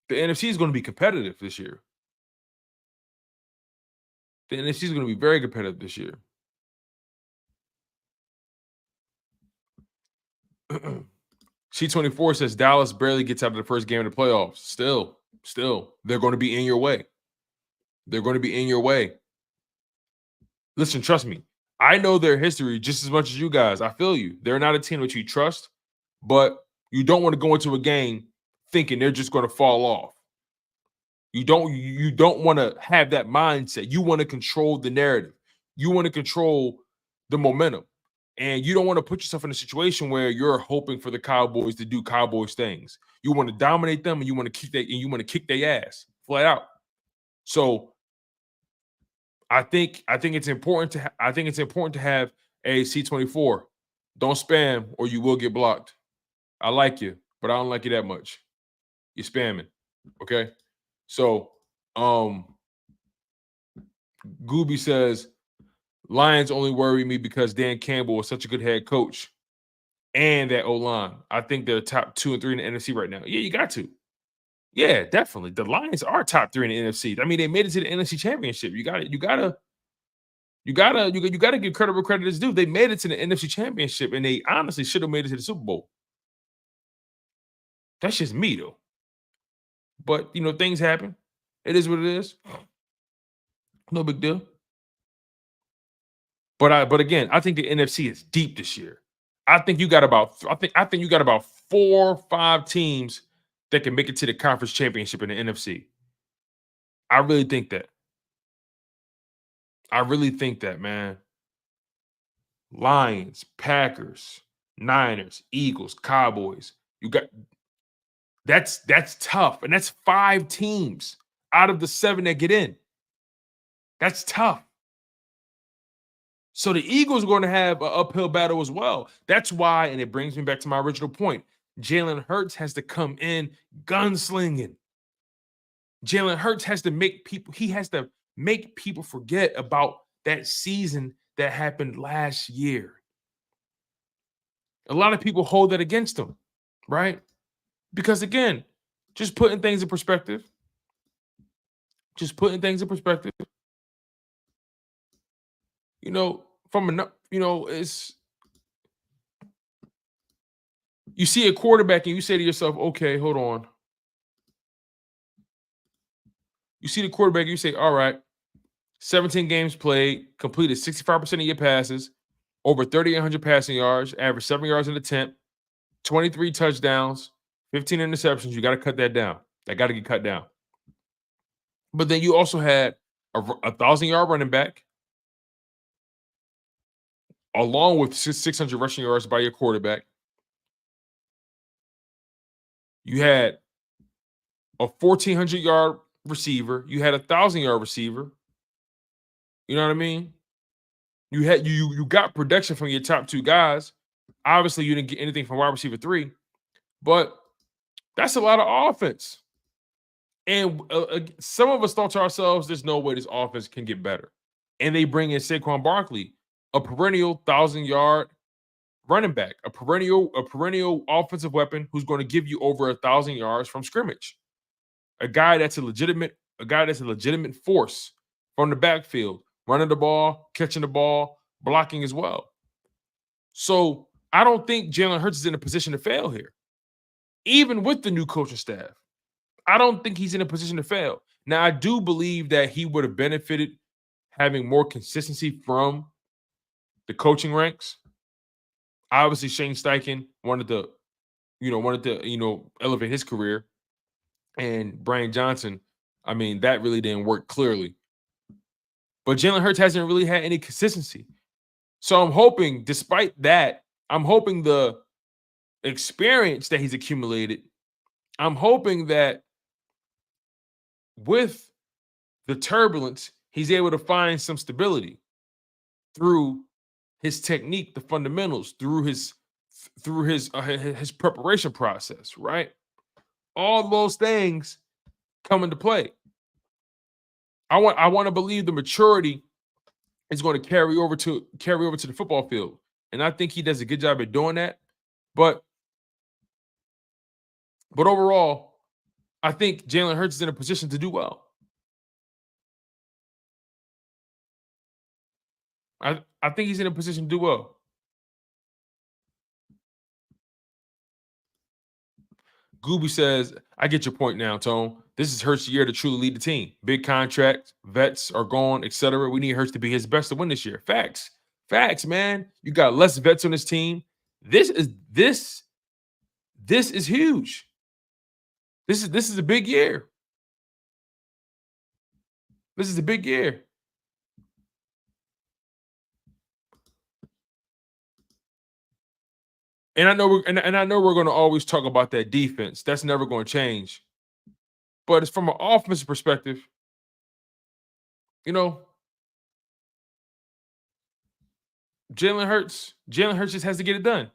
The NFC is going to be competitive this year. The NFC is going to be very competitive this year. C24 says Dallas barely gets out of the first game of the playoffs. Still, they're going to be in your way. They're going to be in your way. Listen, trust me. I know their history just as much as you guys. I feel you. They're not a team that you trust, but you don't want to go into a game thinking they're just going to fall off. You don't want to have that mindset. You want to control the narrative. You want to control the momentum. And you don't want to put yourself in a situation where you're hoping for the Cowboys to do Cowboys things. You want to dominate them and you want to kick their ass flat out. So I think it's important to have a C24. Don't spam or you will get blocked. I like you, but I don't like you that much. You're spamming. Okay. So Gooby says Lions only worry me because Dan Campbell is such a good head coach and that O-line. I think they're top 2 and 3 in the NFC right now. Yeah, you got to. Yeah, definitely. The Lions are top 3 in the NFC. I mean, they made it to the NFC Championship. You gotta give credit where credit is due. They made it to the NFC Championship, and they honestly should have made it to the Super Bowl. That's just me, though. But things happen. It is what it is. No big deal. But again, I think the NFC is deep this year. I think you got about 4 or 5 teams that can make it to the conference championship in the NFC. I really think that. Man. Lions, Packers, Niners, Eagles, Cowboys. That's tough. And that's 5 teams out of the 7 that get in. That's tough. So the Eagles are going to have an uphill battle as well. That's why, and it brings me back to my original point, Jalen Hurts has to come in gunslinging. Jalen Hurts has to make people forget about that season that happened last year. A lot of people hold that against him, right? Because again, just putting things in perspective. It's you see a quarterback and you say to yourself, okay, hold on. You see the quarterback, you say, all right, 17 games played, completed 65% of your passes, over 3,800 passing yards, average 7 yards an attempt, 23 touchdowns, 15 interceptions. You got to cut that down. That got to get cut down. But then you also had a 1,000-yard running back, along with 600 rushing yards by your quarterback. You had a 1,400-yard receiver. You had a 1,000-yard receiver. You know what I mean? You got production from your top 2 guys. Obviously, you didn't get anything from wide receiver 3, but that's a lot of offense. And some of us thought to ourselves, there's no way this offense can get better. And they bring in Saquon Barkley, a perennial 1,000-yard running back, a perennial offensive weapon who's going to give you over 1,000 yards from scrimmage. A guy that's a legitimate force from the backfield, running the ball, catching the ball, blocking as well. So I don't think Jalen Hurts is in a position to fail here. Even with the new coaching staff, I don't think he's in a position to fail. Now, I do believe that he would have benefited having more consistency from the coaching ranks. Obviously, Shane Steichen wanted to elevate his career. And Brian Johnson, I mean, that really didn't work clearly. But Jalen Hurts hasn't really had any consistency. So I'm hoping, despite that, the experience that he's accumulated, I'm hoping that with the turbulence, he's able to find some stability through his technique, the fundamentals, through his preparation process, right? All those things come into play. I want to believe the maturity is going to carry over to the football field, and I think he does a good job at doing that. But overall, I think Jalen Hurts is in a position to do well. I think he's in a position to do well. Gooby says, I get your point now, Tone. This is Hurts' year to truly lead the team. Big contract, vets are gone, etc. We need Hurts to be his best to win this year. Facts, man. You got less vets on this team. This is huge. This is a big year. This is a big year. And I know we're going to always talk about that defense. That's never going to change. But it's from an offensive perspective, Jalen Hurts just has to get it done.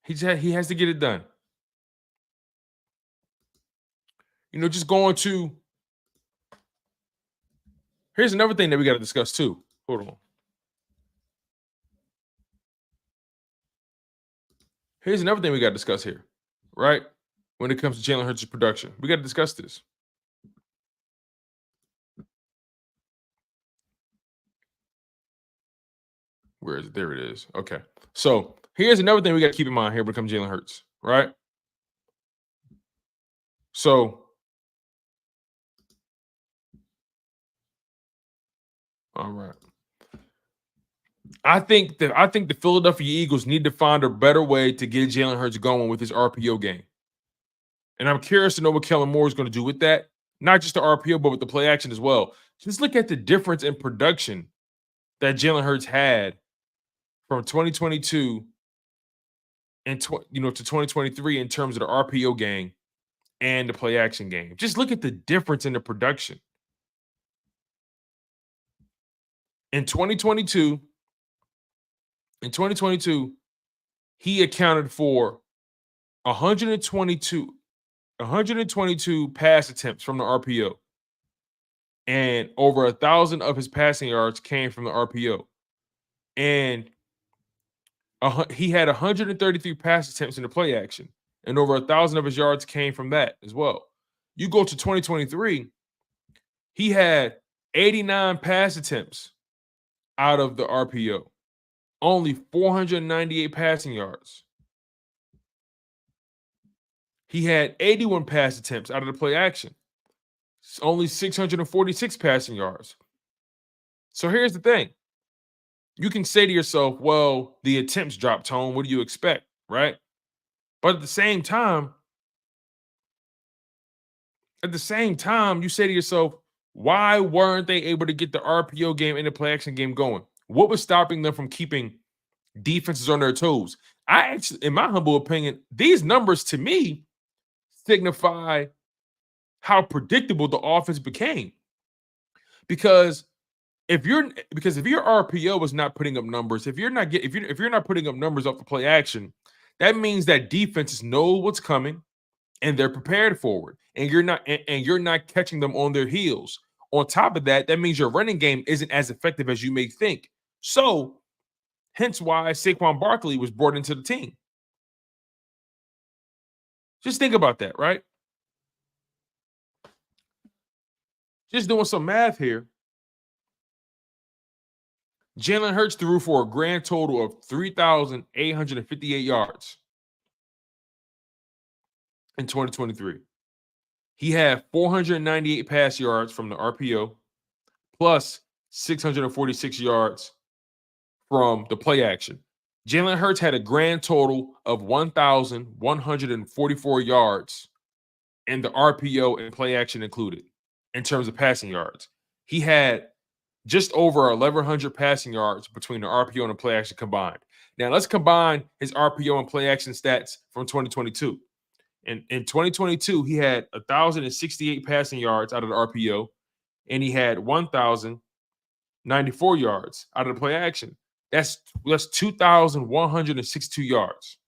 He has to get it done. Just going to. Here's another thing that we got to discuss too. Hold on. Here's another thing we got to discuss here, right? When it comes to Jalen Hurts' production, we got to discuss this. Where is it? There it is. Okay. So here's another thing we got to keep in mind here when it comes to Jalen Hurts, right? So, all right. I think the Philadelphia Eagles need to find a better way to get Jalen Hurts going with his RPO game. And I'm curious to know what Kellen Moore is going to do with that. Not just the RPO, but with the play action as well. Just look at the difference in production that Jalen Hurts had from 2022 and to 2023 in terms of the RPO game and the play action game. Just look at the difference in the production. In 2022, he accounted for 122 pass attempts from the RPO, and over 1,000 of his passing yards came from the RPO. And he had 133 pass attempts in the play action, and over 1,000 of his yards came from that as well. You go to 2023, he had 89 pass attempts out of the RPO, only 498 passing yards. He had 81 pass attempts out of the play action, only 646 passing yards. So here's the thing. You can say to yourself, well, the attempts dropped, Tone. What do you expect, right? But at the same time, you say to yourself, why weren't they able to get the RPO game and the play action game going? What was stopping them from keeping defenses on their toes? I actually, in my humble opinion, these numbers to me signify how predictable the offense became. Because if your RPO is not putting up numbers, if you're not putting up numbers off the play action, that means that defenses know what's coming and they're prepared for it, and you're not catching them on their heels. On top of that, that means your running game isn't as effective as you may think. So, hence why Saquon Barkley was brought into the team. Just think about that, right? Just doing some math here. Jalen Hurts threw for a grand total of 3,858 yards in 2023. He had 498 pass yards from the RPO, plus 646 yards from the play action. Jalen Hurts had a grand total of 1,144 yards in the RPO and play action included in terms of passing yards. He had just over 1,100 passing yards between the RPO and the play action combined. Now, let's combine his RPO and play action stats from 2022. In 2022, he had 1,068 passing yards out of the RPO, and he had 1,094 yards out of the play action. That's 2,162 yards.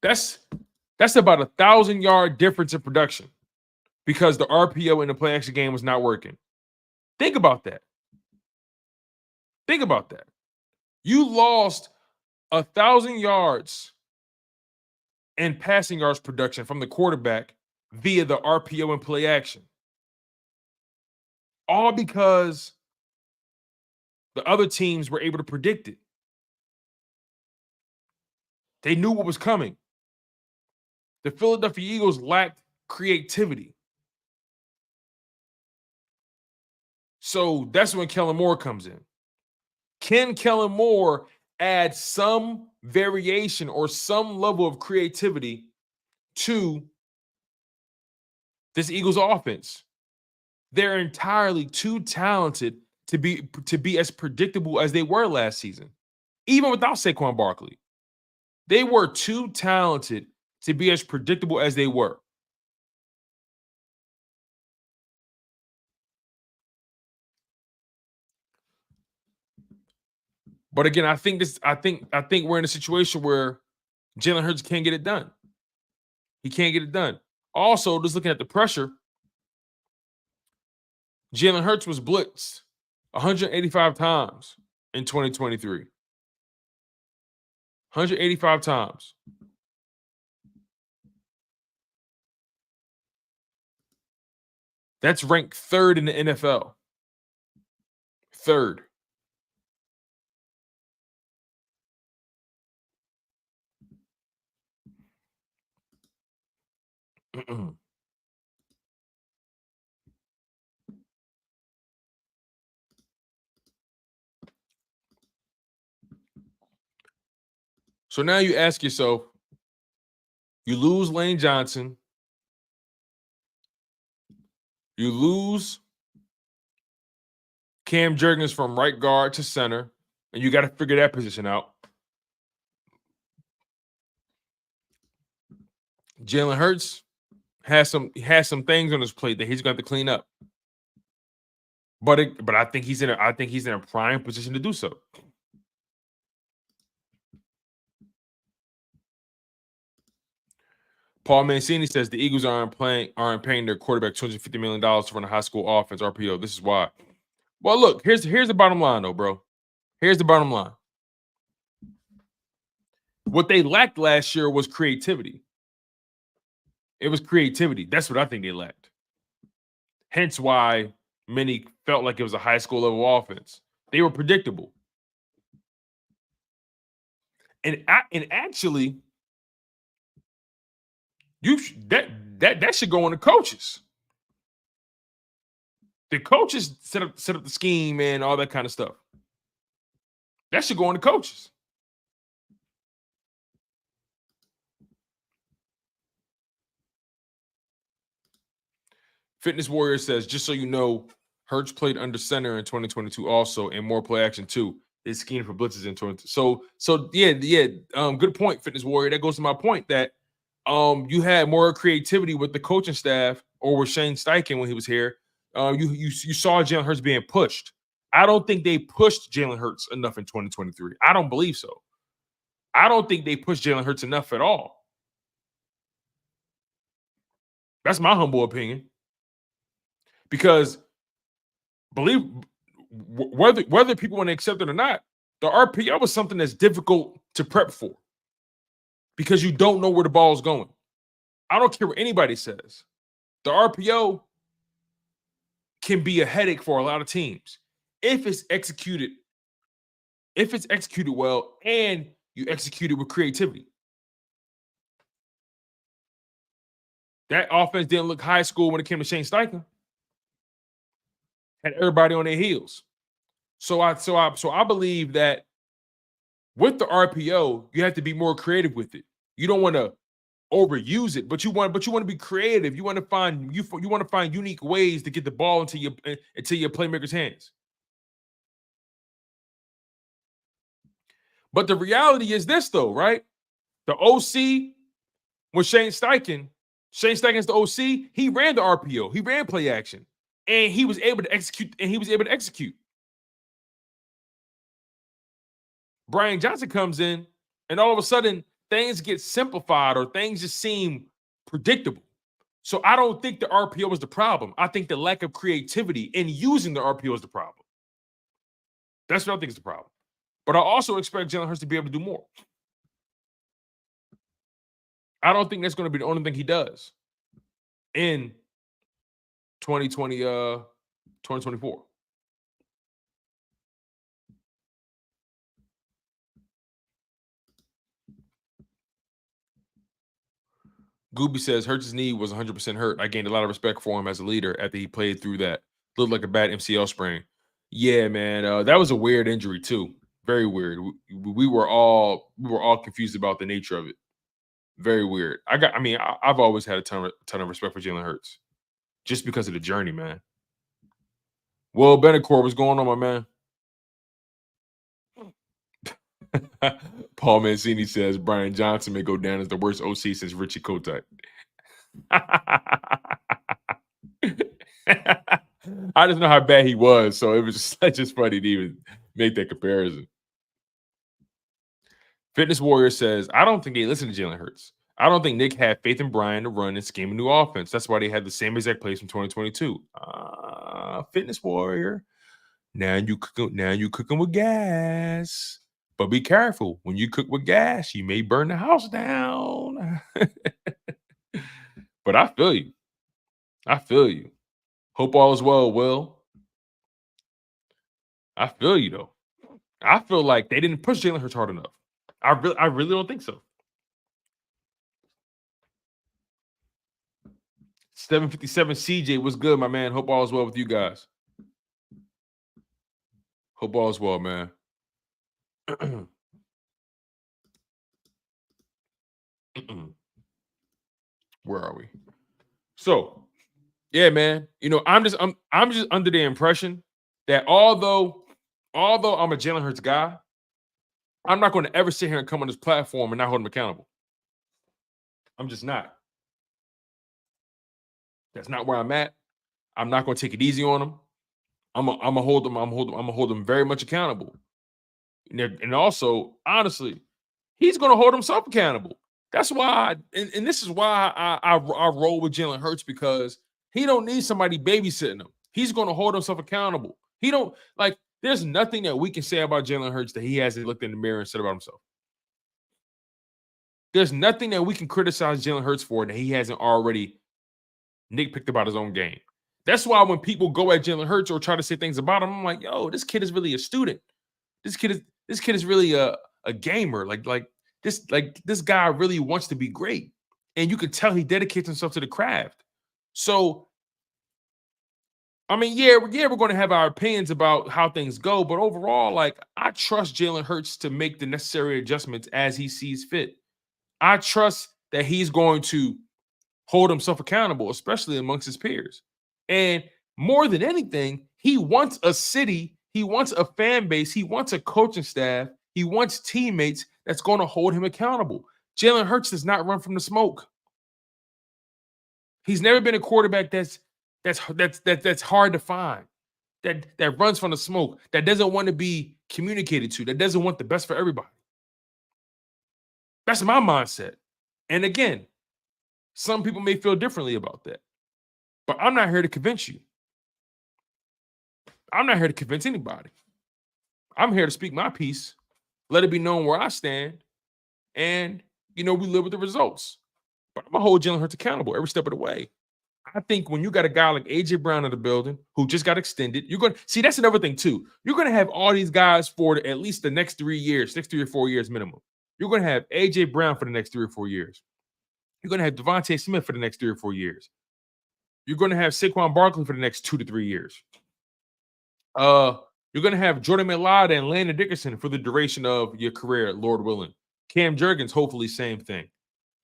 That's about 1,000-yard difference in production because the RPO in the play action game was not working. Think about that. You lost 1,000 yards in passing yards production from the quarterback via the RPO and play action. All because the other teams were able to predict it. They knew what was coming. The Philadelphia Eagles lacked creativity. So that's when Kellen Moore comes in. Can Kellen Moore add some variation or some level of creativity to this Eagles offense. They're entirely too talented to be as predictable as they were last season, even without Saquon Barkley. They were too talented to be as predictable as they were. But again, I think we're in a situation where Jalen Hurts can't get it done. He can't get it done. Also, just looking at the pressure, Jalen Hurts was blitzed 185 times in 2023. 185 times. That's ranked third in the NFL. Third. So now you ask yourself, you lose Lane Johnson, you lose Cam Jurgens from right guard to center, and you got to figure that position out. Jalen Hurts has some things on his plate that he's going to clean up. But I think he's in a prime position to do so. Paul Mancini says the Eagles aren't paying their quarterback $250 million to run a high school offense, RPO. This is why. Well, look, here's the bottom line, though, bro. Here's the bottom line. What they lacked last year was creativity. It was creativity. That's what I think they lacked. Hence why many felt like it was a high school level offense. They were predictable. And actually, that should go on the coaches. The coaches set up the scheme and all that kind of stuff. That should go on the coaches. Fitness Warrior says, just so you know, Hurts played under center in 2022 also, and more play action too. They schemed for blitzes in 2022. So yeah. Good point, Fitness Warrior. That goes to my point that you had more creativity with the coaching staff or with Shane Steichen when he was here. You saw Jalen Hurts being pushed. I don't think they pushed Jalen Hurts enough in 2023. I don't believe so. I don't think they pushed Jalen Hurts enough at all. That's my humble opinion. Because whether people want to accept it or not, the RPO was something that's difficult to prep for because you don't know where the ball is going. I don't care what anybody says. The RPO can be a headache for a lot of teams if it's executed well and you execute it with creativity. That offense didn't look high school when it came to Shane Steichen. Had everybody on their heels. So I believe that with the RPO, you have to be more creative with it. You don't want to overuse it, but you want to be creative. You want to find unique ways to get the ball into your playmakers' hands. But the reality is this, though, right? The OC with Shane Steichen's the OC. He ran the RPO. He ran play action. And he was able to execute. Brian Johnson comes in, and all of a sudden, things get simplified or things just seem predictable. So I don't think the RPO was the problem. I think the lack of creativity in using the RPO is the problem. That's what I think is the problem. But I also expect Jalen Hurts to be able to do more. I don't think that's going to be the only thing he does in 2024. Gooby says Hurts' knee was 100% hurt. I gained a lot of respect for him as a leader after he played through that. Looked like a bad MCL sprain. Yeah, man, that was a weird injury too. Very weird. We were all confused about the nature of it. Very weird. I've always had a ton of respect for Jalen Hurts just because of the journey, man. Will Benacore, what's going on, my man? Paul Mancini says Brian Johnson may go down as the worst OC since Richie Kotite. I just know how bad he was, so it was just funny to even make that comparison. Fitness Warrior says, I don't think they listen to Jalen Hurts. I don't think Nick had faith in Brian to run and scheme a new offense. That's why they had the same exact plays from 2022. Fitness Warrior, now you cooking with gas. But be careful. When you cook with gas, you may burn the house down. But I feel you. Hope all is well, Will. I feel you, though. I feel like they didn't push Jalen Hurts hard enough. I really don't think so. 757 CJ, what's good, my man? Hope all is well with you guys. Hope all is well, man. Where are we? So, yeah, man. I'm just under the impression that although I'm a Jalen Hurts guy, I'm not going to ever sit here and come on this platform and not hold him accountable. I'm just not. That's not where I'm at. I'm not going to take it easy on him. I'm gonna hold him very much accountable. And also, honestly, he's going to hold himself accountable. That's why, and this is why I roll with Jalen Hurts, because he don't need somebody babysitting him. He's going to hold himself accountable. He don't there's nothing that we can say about Jalen Hurts that he hasn't looked in the mirror and said about himself. There's nothing that we can criticize Jalen Hurts for that he hasn't already nitpicked about his own game. That's why when people go at Jalen Hurts or try to say things about him, I'm like, yo, this kid is really a student. This kid is really a gamer. This guy really wants to be great. And you can tell he dedicates himself to the craft. So, I mean, we're going to have our opinions about how things go, but overall, I trust Jalen Hurts to make the necessary adjustments as he sees fit. I trust that he's going to hold himself accountable, especially amongst his peers. And more than anything, he wants a city, he wants a fan base, he wants a coaching staff, he wants teammates that's going to hold him accountable. Jalen Hurts does not run from the smoke. He's never been a quarterback that's hard to find, that runs from the smoke, that doesn't want to be communicated to, that doesn't want the best for everybody. That's my mindset. And again, some people may feel differently about that, but I'm not here to convince you. I'm not here to convince anybody. I'm here to speak my piece, let it be known where I stand, and, we live with the results. But I'm going to hold Jalen Hurts accountable every step of the way. I think when you got a guy like A.J. Brown in the building who just got extended, you're going to see, that's another thing too. You're going to have all these guys for at least the next 3 years, 3 or 4 years minimum. You're going to have A.J. Brown for the next 3 or 4 years. You're going to have Devontae Smith for the next 3 or 4 years. You're going to have Saquon Barkley for the next 2 to 3 years. You're going to have Jordan Mailata and Landon Dickerson for the duration of your career, Lord willing. Cam Jurgens, hopefully same thing.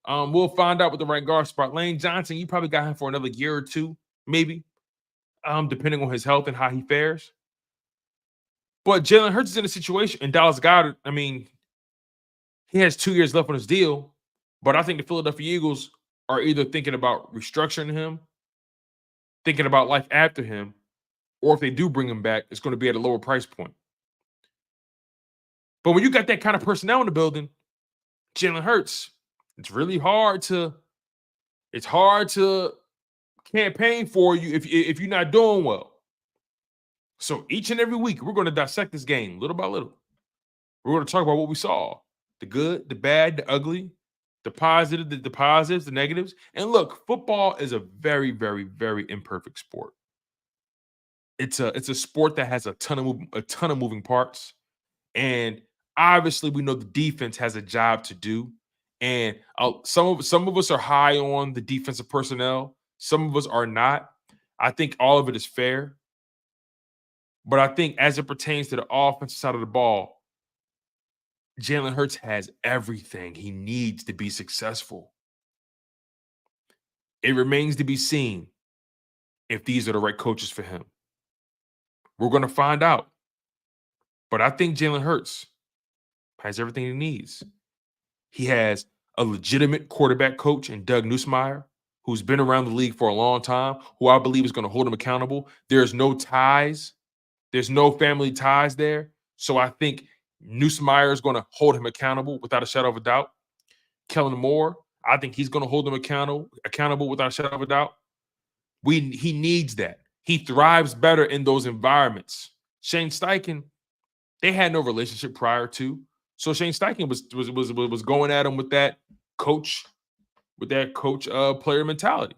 We'll find out with the right guard spot. Lane Johnson, you probably got him for another year or two, maybe, depending on his health and how he fares. But Jalen Hurts is in a situation, and Dallas Goedert, he has 2 years left on his deal, but I think the Philadelphia Eagles are either thinking about restructuring him, thinking about life after him, or if they do bring him back, it's going to be at a lower price point. But when you got that kind of personnel in the building, Jalen Hurts, it's hard to campaign for you if you're not doing well. So each and every week, we're going to dissect this game little by little. We're going to talk about what we saw, the good, the bad, the ugly, the positive, the positives, the negatives. And look, football is a very, very, very imperfect sport. It's a sport that has a ton of moving parts, and obviously we know the defense has a job to do. And some of us are high on the defensive personnel. Some of us are not. I think all of it is fair. But I think as it pertains to the offensive side of the ball, Jalen Hurts has everything he needs to be successful. It remains to be seen if these are the right coaches for him. We're going to find out. But I think Jalen Hurts has everything he needs. He has a legitimate quarterback coach in Doug Nussmeier, who's been around the league for a long time, who I believe is going to hold him accountable. There's no ties. There's no family ties there. So I think Nussmeier is going to hold him accountable without a shadow of a doubt. Kellen Moore, I think he's going to hold him accountable without a shadow of a doubt. He needs that. He thrives better in those environments. Shane Steichen, they had no relationship prior to. So Shane Steichen was going at him with that coach player mentality.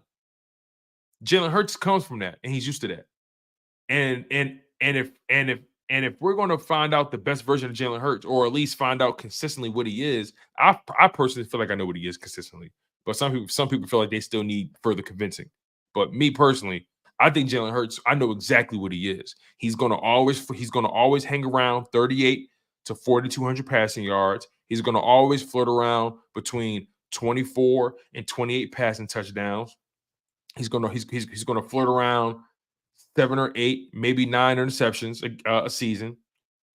Jalen Hurts comes from that, and he's used to that. And if we're going to find out the best version of Jalen Hurts, or at least find out consistently what he is, I personally feel like I know what he is consistently. But some people feel like they still need further convincing. But me personally, I think Jalen Hurts, I know exactly what he is. He's going to always hang around 38 to 4,200 passing yards. He's going to always flirt around between 24 and 28 passing touchdowns. He's going to flirt around 7 or 8, maybe 9 interceptions a season.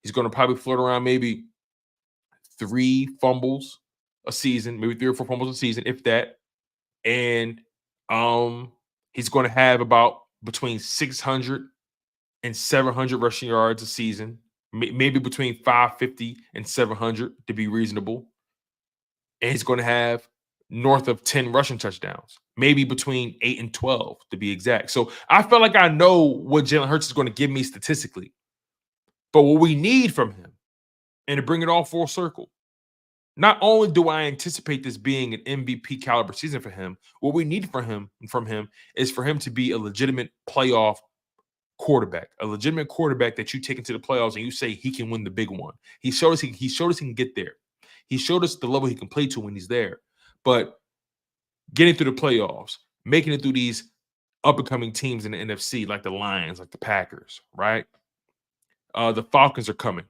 He's going to probably flirt around maybe 3 fumbles a season, maybe 3 or 4 fumbles a season, if that. And he's going to have about between 600 and 700 rushing yards a season, maybe between 550 and 700 to be reasonable. And he's going to have north of 10 rushing touchdowns, maybe between 8 and 12 to be exact. So I feel like I know what Jalen Hurts is going to give me statistically. But what we need from him, and to bring it all full circle, not only do I anticipate this being an MVP caliber season for him, what we need from him is for him to be a legitimate playoff quarterback, a legitimate quarterback that you take into the playoffs and you say he can win the big one. He showed us he can get there. He showed us the level he can play to when he's there. But getting through the playoffs, making it through these up-and-coming teams in the NFC, like the Lions, like the Packers, right? The Falcons are coming.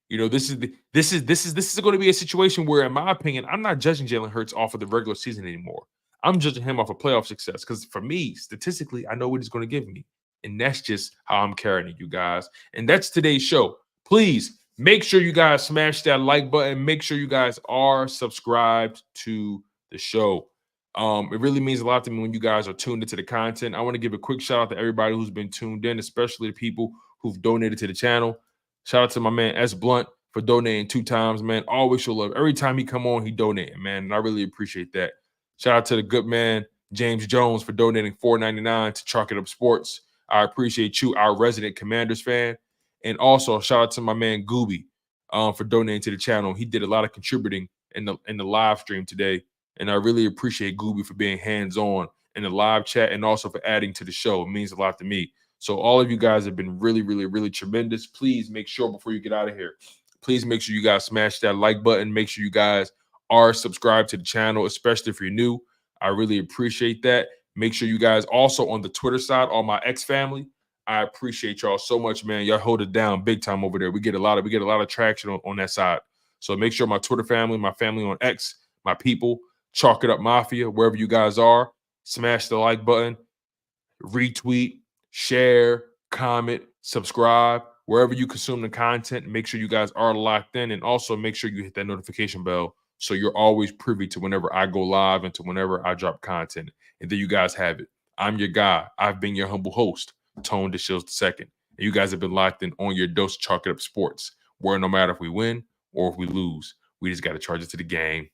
You know, this is going to be a situation where, in my opinion, I'm not judging Jalen Hurts off of the regular season anymore. I'm judging him off of playoff success because, for me, statistically, I know what he's going to give me, and that's just how I'm carrying it, you guys. And that's today's show. Please make sure you guys smash that like button. Make sure you guys are subscribed to the show. It really means a lot to me when you guys are tuned into the content. I want to give a quick shout out to everybody who's been tuned in, especially the people who've donated to the channel. Shout out to my man S Blunt for donating 2 times, man. Always show love. Every time he come on, he donating, man. And I really appreciate that. Shout out to the good man James Jones for donating $4.99 to Chalk It Up Sports. I appreciate you, our resident Commanders fan. And also shout out to my man Gooby for donating to the channel. He did a lot of contributing in the live stream today. And I really appreciate Gooby for being hands-on in the live chat and also for adding to the show. It means a lot to me. So all of you guys have been really, really, really tremendous. Please make sure before you get out of here, please make sure you guys smash that like button. Make sure you guys are subscribed to the channel, especially if you're new. I really appreciate that. Make sure you guys also on the Twitter side, all my X family. I appreciate y'all so much, man. Y'all hold it down big time over there. We get a lot of traction on that side. So make sure my Twitter family, my family on X, my people, Chalk It Up Mafia, wherever you guys are, smash the like button, retweet, share, comment, subscribe, wherever you consume the content. Make sure you guys are locked in, and also make sure you hit that notification bell so you're always privy to whenever I go live and to whenever I drop content. And there you guys have it. I'm your guy. I've been your humble host, Tone DeShields II. And you guys have been locked in on your dose of Chalk It Up Sports, where no matter if we win or if we lose, we just got to charge it to the game.